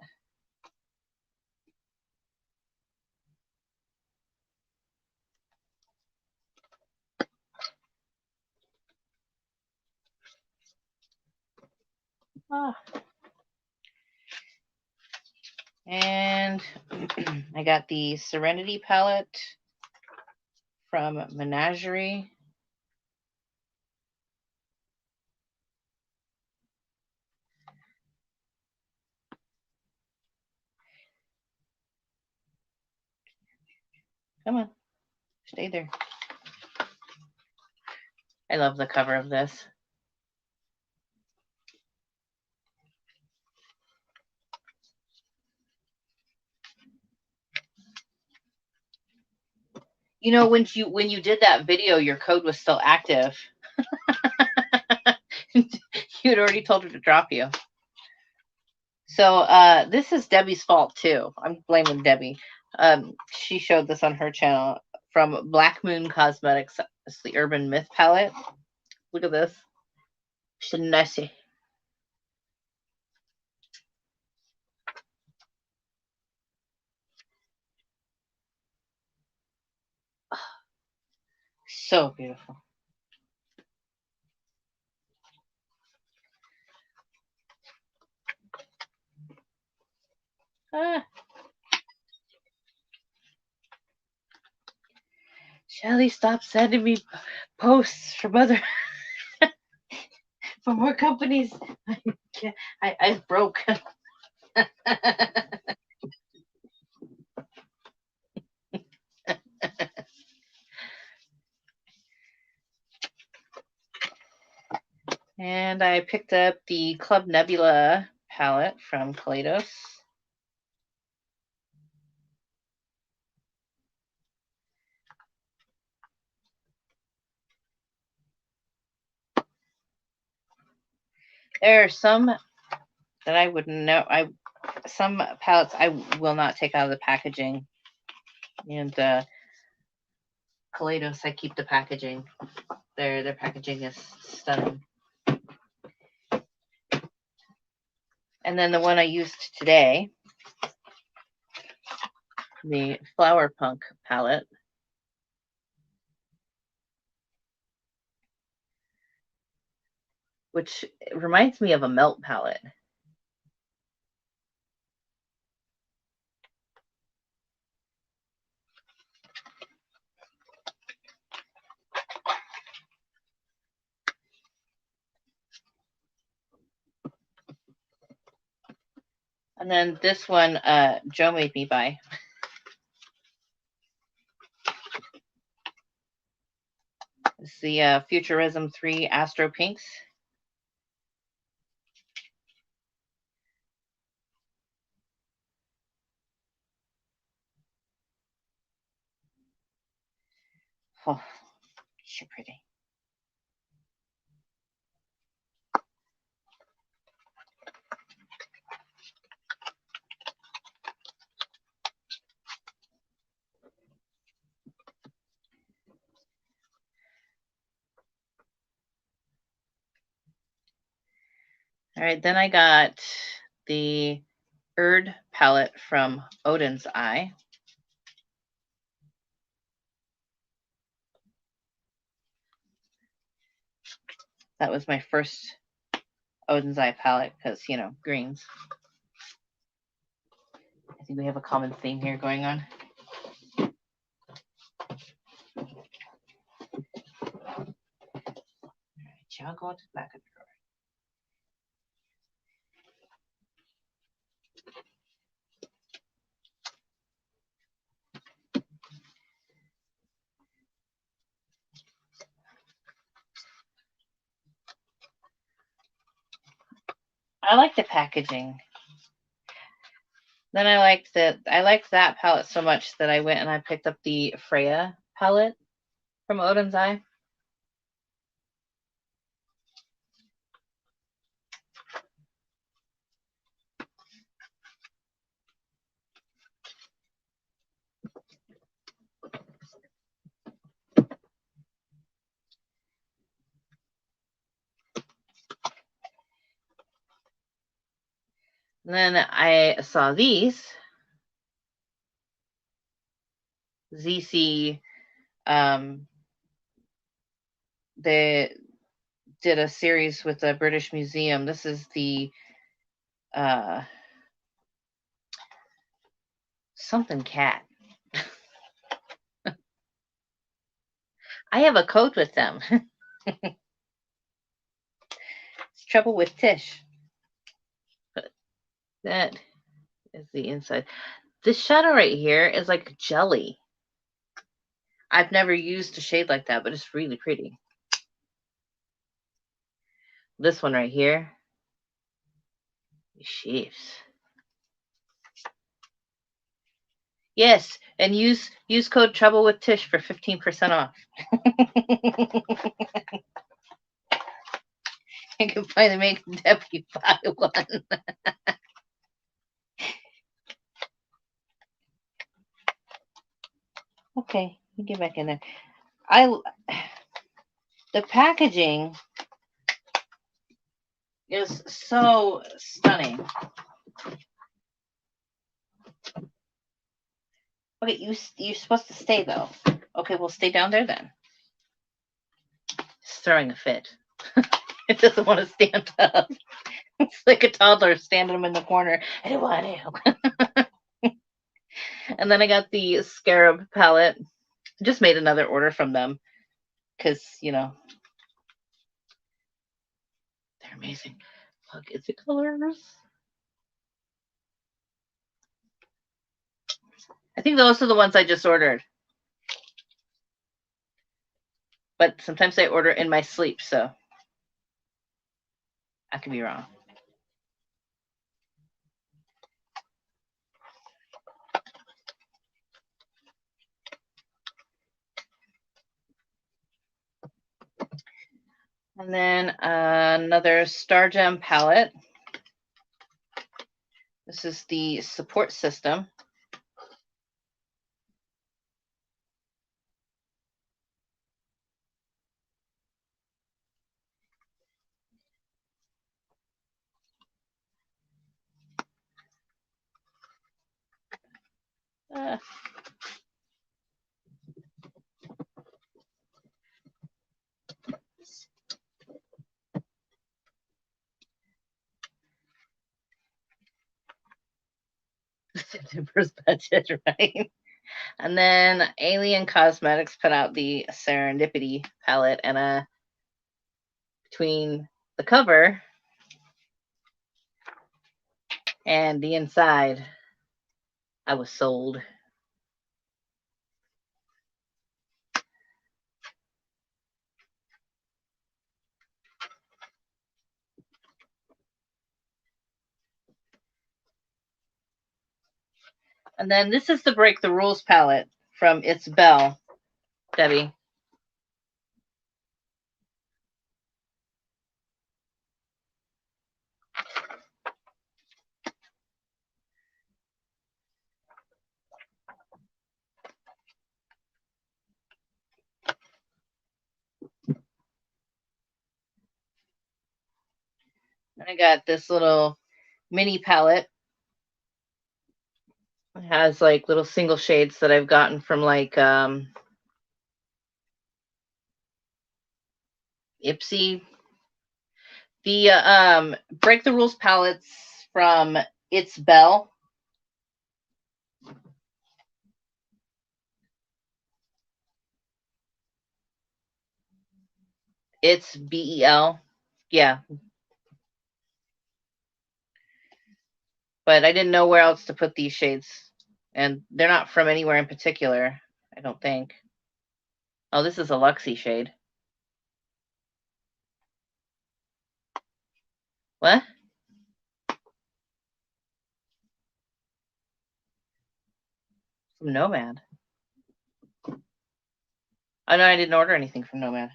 And I got the Serenity palette from Menagerie. Come on, stay there. I love the cover of this. You know, when you did that video, your code was still active. You'd already told her to drop you. So this is Debbie's fault too. I'm blaming Debbie. She showed this on her channel from Black Moon Cosmetics. It's the Urban Myth palette. Look at this. Shanesi. So beautiful. Shelly, stop sending me posts from other for more companies. I broke. And I picked up the Club Nebula palette from Kaleidos. There are some that I wouldn't know. Some palettes I will not take out of the packaging. And Kaleidos, I keep the packaging. Their packaging is stunning. And then the one I used today, the Flower Punk palette. Which reminds me of a Melt palette. And then this one, Joe made me buy. It's the Futurism 3 Astro Pinks. Oh, so pretty. All right, then I got the Erd palette from Odin's Eye. That was my first Odin's Eye palette because, you know, greens. I think we have a common theme here going on. All right, y'all go into the back of the drawer. I like the packaging. Then I liked that palette so much that I went and I picked up the Freya palette from Odin's Eye. And then I saw these ZC. They did a series with the British Museum. This is the something cat. I have a code with them. It's trouble with Tish. But that is the inside. This shadow right here is like jelly. I've never used a shade like that, but it's really pretty. This one right here. Chiefs. Yes, and use code Trouble with Tish for 15% off. You can finally make Debbie buy one. Okay, you get back in there. The packaging is so stunning. Okay, you're supposed to stay though. Okay, we'll stay down there then. It's throwing a fit. It doesn't want to stand up. It's like a toddler standing him in the corner. I don't want to. And then I got the Scarab palette. Just made another order from them because, you know, they're amazing. Look, it's the colors. I think those are the ones I just ordered. But sometimes I order in my sleep, so I could be wrong. And then another Star Gem palette. This is the support system. September's budget, right? And then Alien Cosmetics put out the Serendipity palette, and between the cover and the inside, I was sold. And then this is the Break the Rules palette from It's Belle, Debbie. I got this little mini palette. It has like little single shades that I've gotten from like Ipsy. The Break the Rules palettes from It's Belle. It's BEL. Yeah. But I didn't know where else to put these shades. And they're not from anywhere in particular, I don't think. Oh, this is a Luxie shade. What? From Nomad. Oh, no, I didn't order anything from Nomad.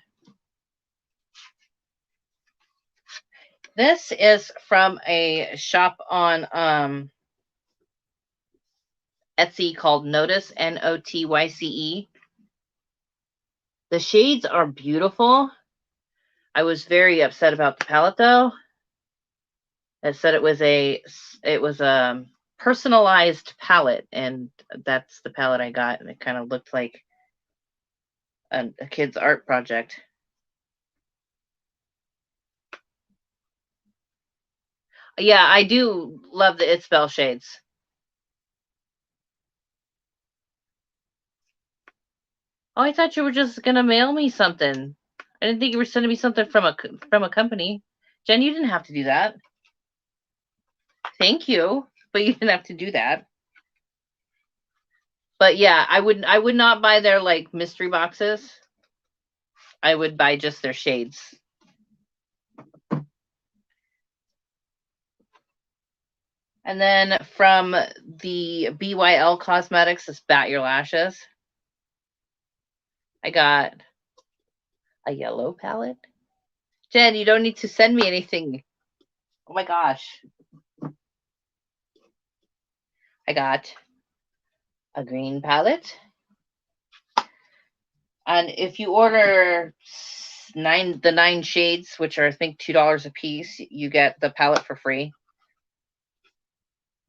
This is from a shop on Etsy called Notice, Notyce. The shades are beautiful. I was very upset about the palette though. It said it was a personalized palette, and that's the palette I got, and it kind of looked like a kid's art project. Yeah, I do love the It's Belle shades. Oh, I thought you were just gonna mail me something. I didn't think you were sending me something from a company. Jen, you didn't have to do that. Thank you, but you didn't have to do that. But yeah, I would not buy their like mystery boxes. I would buy just their shades. And then from the BYL Cosmetics, this Bat Your Lashes, I got a yellow palette. Jen, you don't need to send me anything. Oh my gosh. I got a green palette. And if you order the 9 shades, which are I think $2 a piece, you get the palette for free.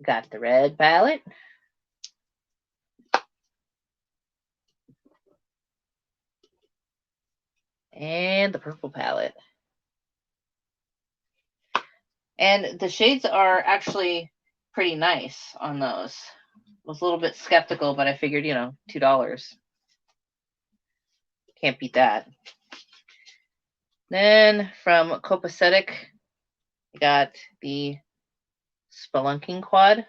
Got the red palette. And the purple palette. And the shades are actually pretty nice on those. I was a little bit skeptical, but I figured, you know, $2. Can't beat that. Then from Copacetic, I got the Spelunking Quad.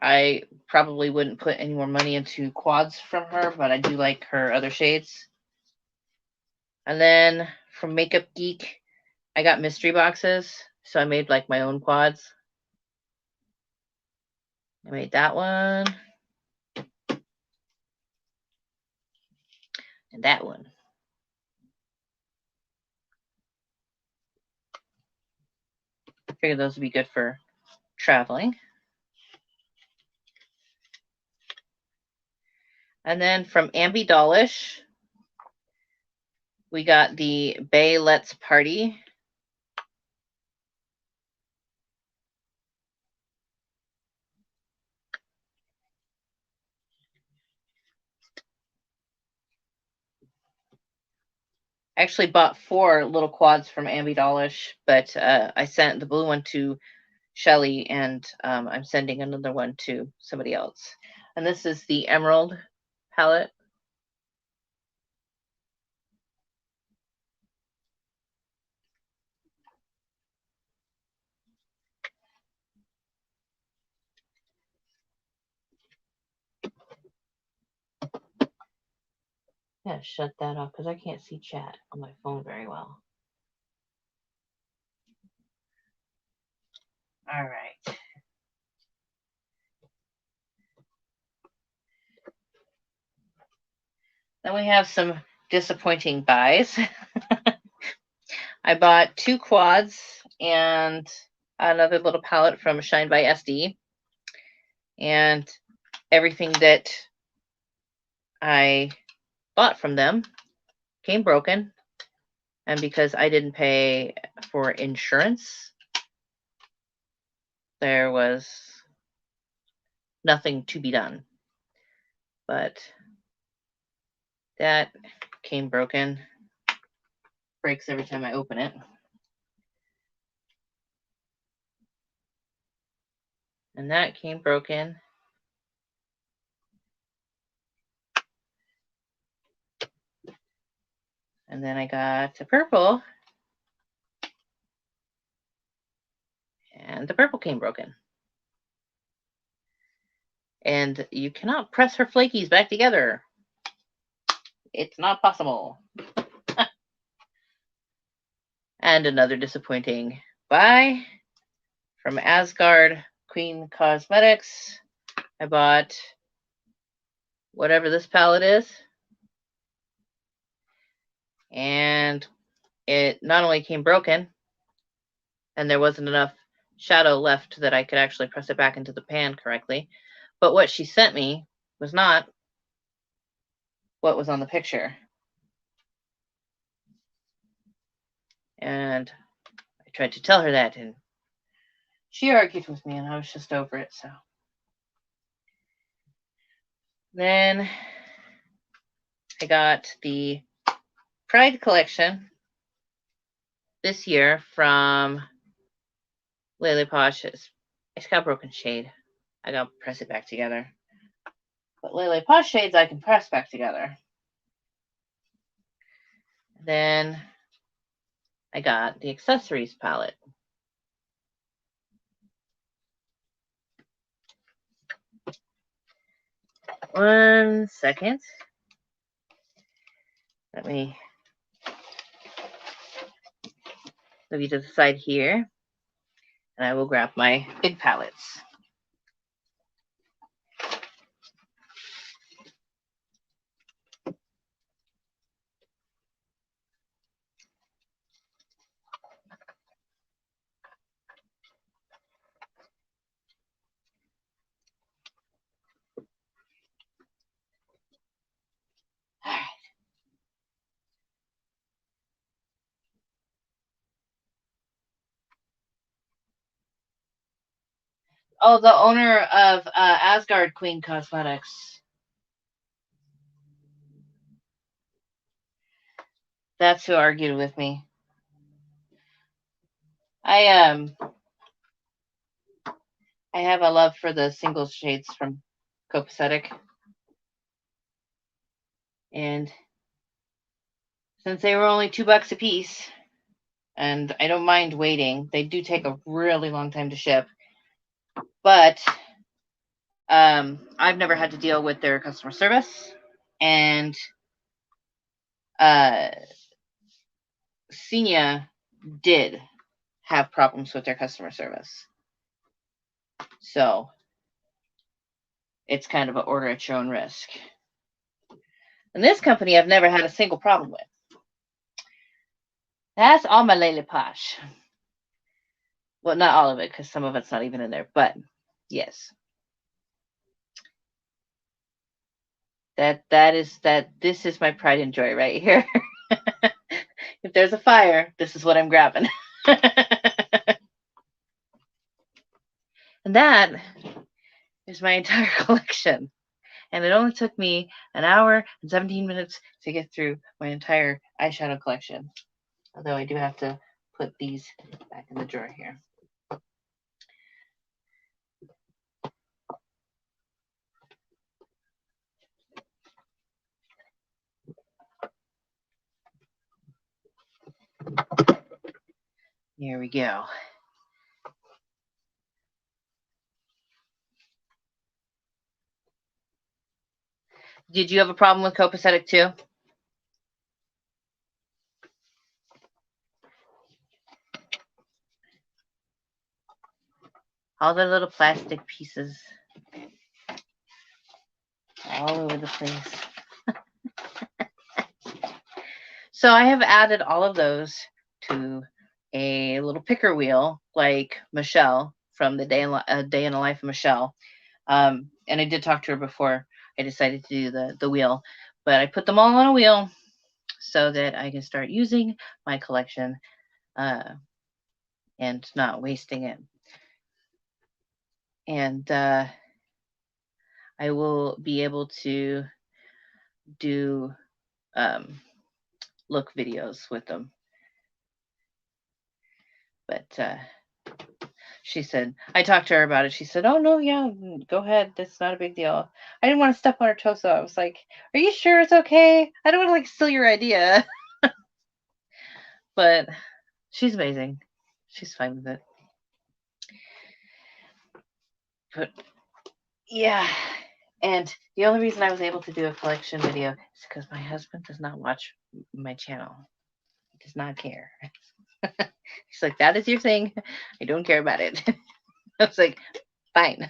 I probably wouldn't put any more money into quads from her, but I do like her other shades. And then from Makeup Geek, I got mystery boxes. So I made like my own quads. I made that one. And that one. I figured those would be good for traveling. And then from Ambi Dollish, we got the Bay Let's Party. I actually bought 4 little quads from Ambi Dollish, but I sent the blue one to Shelly, and I'm sending another one to somebody else. And this is the Emerald palette. Yeah, shut that off because I can't see chat on my phone very well. All right. Then we have some disappointing buys. I bought 2 quads and another little palette from Shine by SD. And everything that I bought from them came broken. And because I didn't pay for insurance, there was nothing to be done. But that came broken. Breaks every time I open it. And that came broken. And then I got a purple. And the purple came broken. And you cannot press her flakies back together. It's not possible. And another disappointing buy from Asgard Queen Cosmetics. I bought whatever this palette is. And it not only came broken, and there wasn't enough shadow left that I could actually press it back into the pan correctly, but what she sent me was not what was on the picture. And I tried to tell her that, and she argued with me, and I was just over it. So then I got the Pride collection this year from Lele Posh. It's got a broken shade. I gotta press it back together. But Lele Posh shades I can press back together. Then I got the accessories palette. One second. Let me move you to the side here. and I will grab my big palettes. All right. Oh, the owner of Asgard Queen Cosmetics. That's who argued with me. I have a love for the single shades from Copacetic. And since they were only $2 a piece, and I don't mind waiting, they do take a really long time to ship. But I've never had to deal with their customer service, and Senia did have problems with their customer service. So it's kind of an order at your own risk. And this company I've never had a single problem with. That's all my Lele Posh. Well, not all of it, because some of it's not even in there, but yes. This is my pride and joy right here. If there's a fire, this is what I'm grabbing. And that is my entire collection. And it only took me an hour and 17 minutes to get through my entire eyeshadow collection. Although I do have to put these back in the drawer here. Here we go. Did you have a problem with Copacetic too? All the little plastic pieces all over the place. So I have added all of those to a little picker wheel like Michelle from the Day in the Life of Michelle. And I did talk to her before I decided to do the wheel, but I put them all on a wheel so that I can start using my collection and not wasting it. And I will be able to do look videos with them. But she said, I talked to her about it. She said, oh, no, yeah, go ahead. That's not a big deal. I didn't want to step on her toe, so I was like, are you sure it's okay? I don't want to, like, steal your idea. But she's amazing. She's fine with it. But, yeah. And the only reason I was able to do a collection video is because my husband does not watch my channel. He does not care. He's like, that is your thing. I don't care about it. I was like, fine.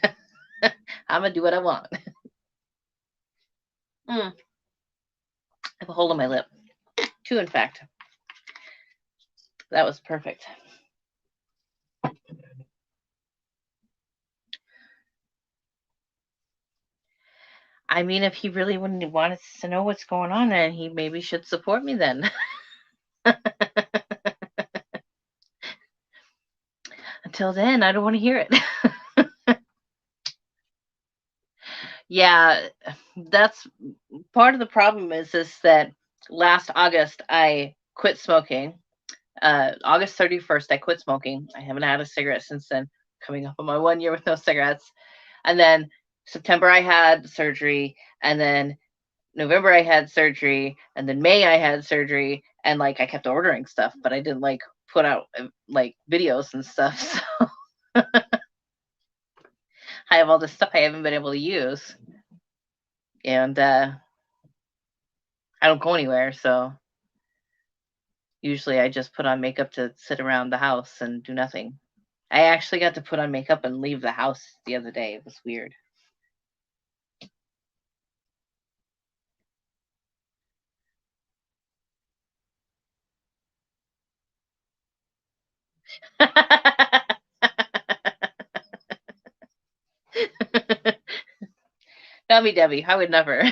I'm going to do what I want. I have a hole in my lip. 2, in fact. That was perfect. I mean, if he really wanted to know what's going on, then he maybe should support me then. Until then, I don't want to hear it. Yeah, that's part of the problem is that last August I quit smoking. August 31st, I quit smoking. I haven't had a cigarette since then, coming up on my 1 year with no cigarettes. And then September, I had surgery. And then November, I had surgery. And then May, I had surgery. And like, I kept ordering stuff, but I didn't like put out like videos and stuff. So I have all this stuff I haven't been able to use. And I don't go anywhere. So usually I just put on makeup to sit around the house and do nothing. I actually got to put on makeup and leave the house the other day. It was weird. Not me, Debbie. I would never.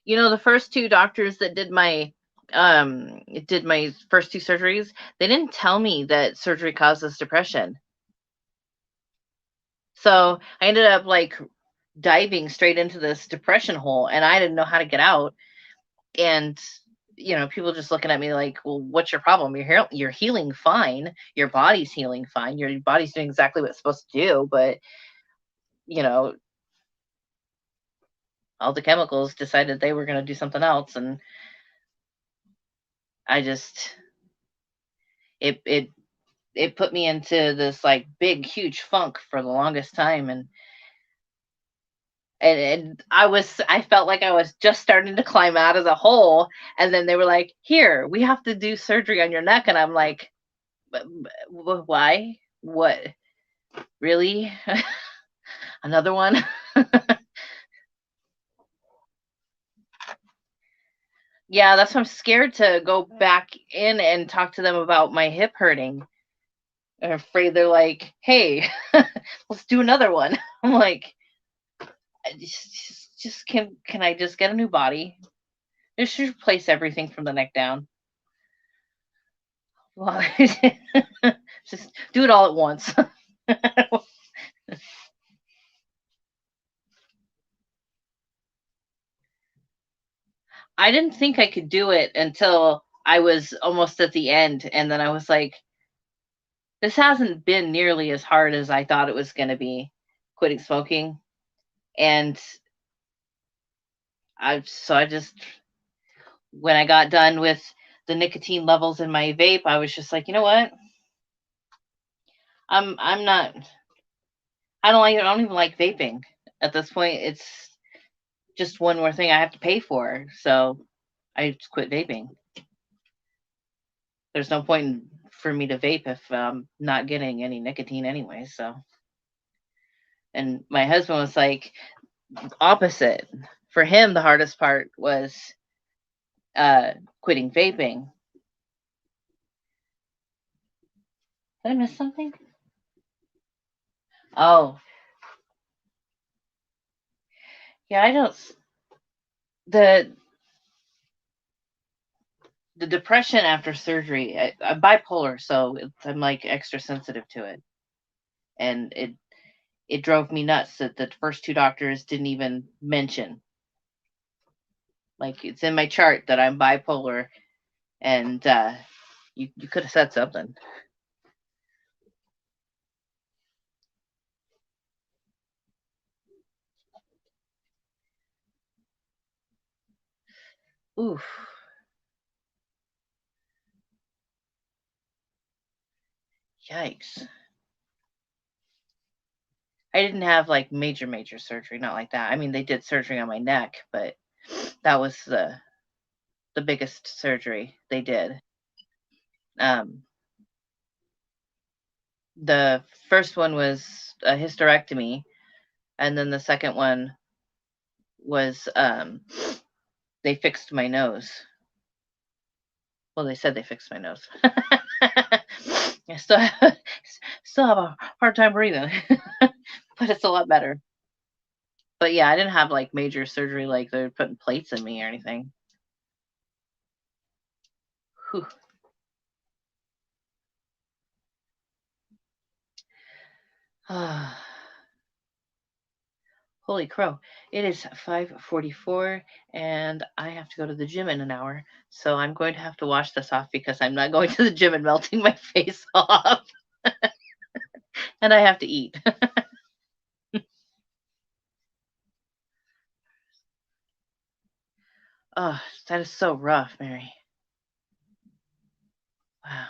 You know, the first two doctors that did my first two surgeries, they didn't tell me that surgery causes depression. So I ended up like diving straight into this depression hole, and I didn't know how to get out. And people just looking at me like, well, what's your problem? You're healing fine, your body's healing fine, your body's doing exactly what it's supposed to do, but you know all the chemicals decided they were going to do something else. And I just it it put me into this like big huge funk for the longest time. And I felt like I was just starting to climb out of the hole, and then they were like, here, we have to do surgery on your neck. And I'm like, why? What? Really? Another one? Yeah, that's why I'm scared to go back in and talk to them about my hip hurting. I'm afraid they're like, hey, let's do another one. I'm like, just can I just get a new body? Just replace everything from the neck down. Well, just do it all at once. I didn't think I could do it until I was almost at the end, and then I was like, this hasn't been nearly as hard as I thought it was going to be, quitting smoking. And I just, when I got done with the nicotine levels in my vape, I was just like, you know what? I'm not. I don't even like vaping at this point. It's just one more thing I have to pay for. So I just quit vaping. There's no point for me to vape if I'm not getting any nicotine anyway. So, and my husband was like opposite. For him, the hardest part was uh, quitting vaping. Did I miss something? Oh, yeah. I don't. The the depression after surgery. I'm bipolar, so I'm like extra sensitive to it, and it drove me nuts that the first two doctors didn't even mention. Like, it's in my chart that I'm bipolar, and you could have said something. Oof, yikes. I didn't have like major surgery, not like that. I mean, they did surgery on my neck, but that was the biggest surgery they did. Um, the first one was a hysterectomy, and then the second one was they fixed my nose. Well, they said they fixed my nose. I still have a hard time breathing, but it's a lot better. But yeah, I didn't have like major surgery, like they're putting plates in me or anything. Whew. Holy crow. It is 5:44 and I have to go to the gym in an hour. So I'm going to have to wash this off because I'm not going to the gym and melting my face off. And I have to eat. Oh, that is so rough, Mary. Wow.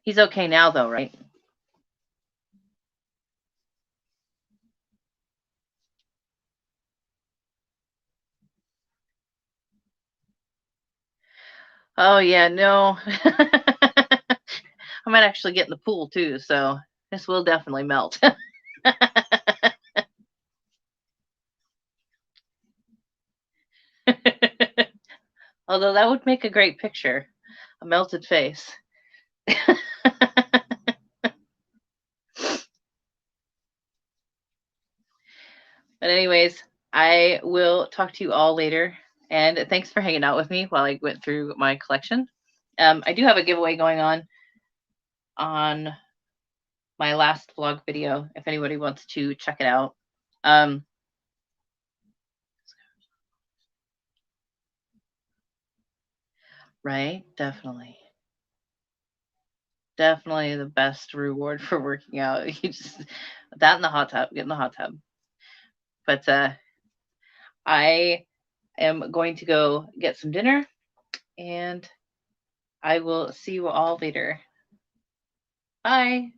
He's okay now though, right? Oh yeah, no. I might actually get in the pool too, so this will definitely melt. Although that would make a great picture, a melted face. But anyways, I will talk to you all later. And thanks for hanging out with me while I went through my collection. I do have a giveaway going on my last vlog video if anybody wants to check it out. Right? Definitely. Definitely the best reward for working out. You just that in the hot tub, get in the hot tub. But I am going to go get some dinner and I will see you all later. Bye.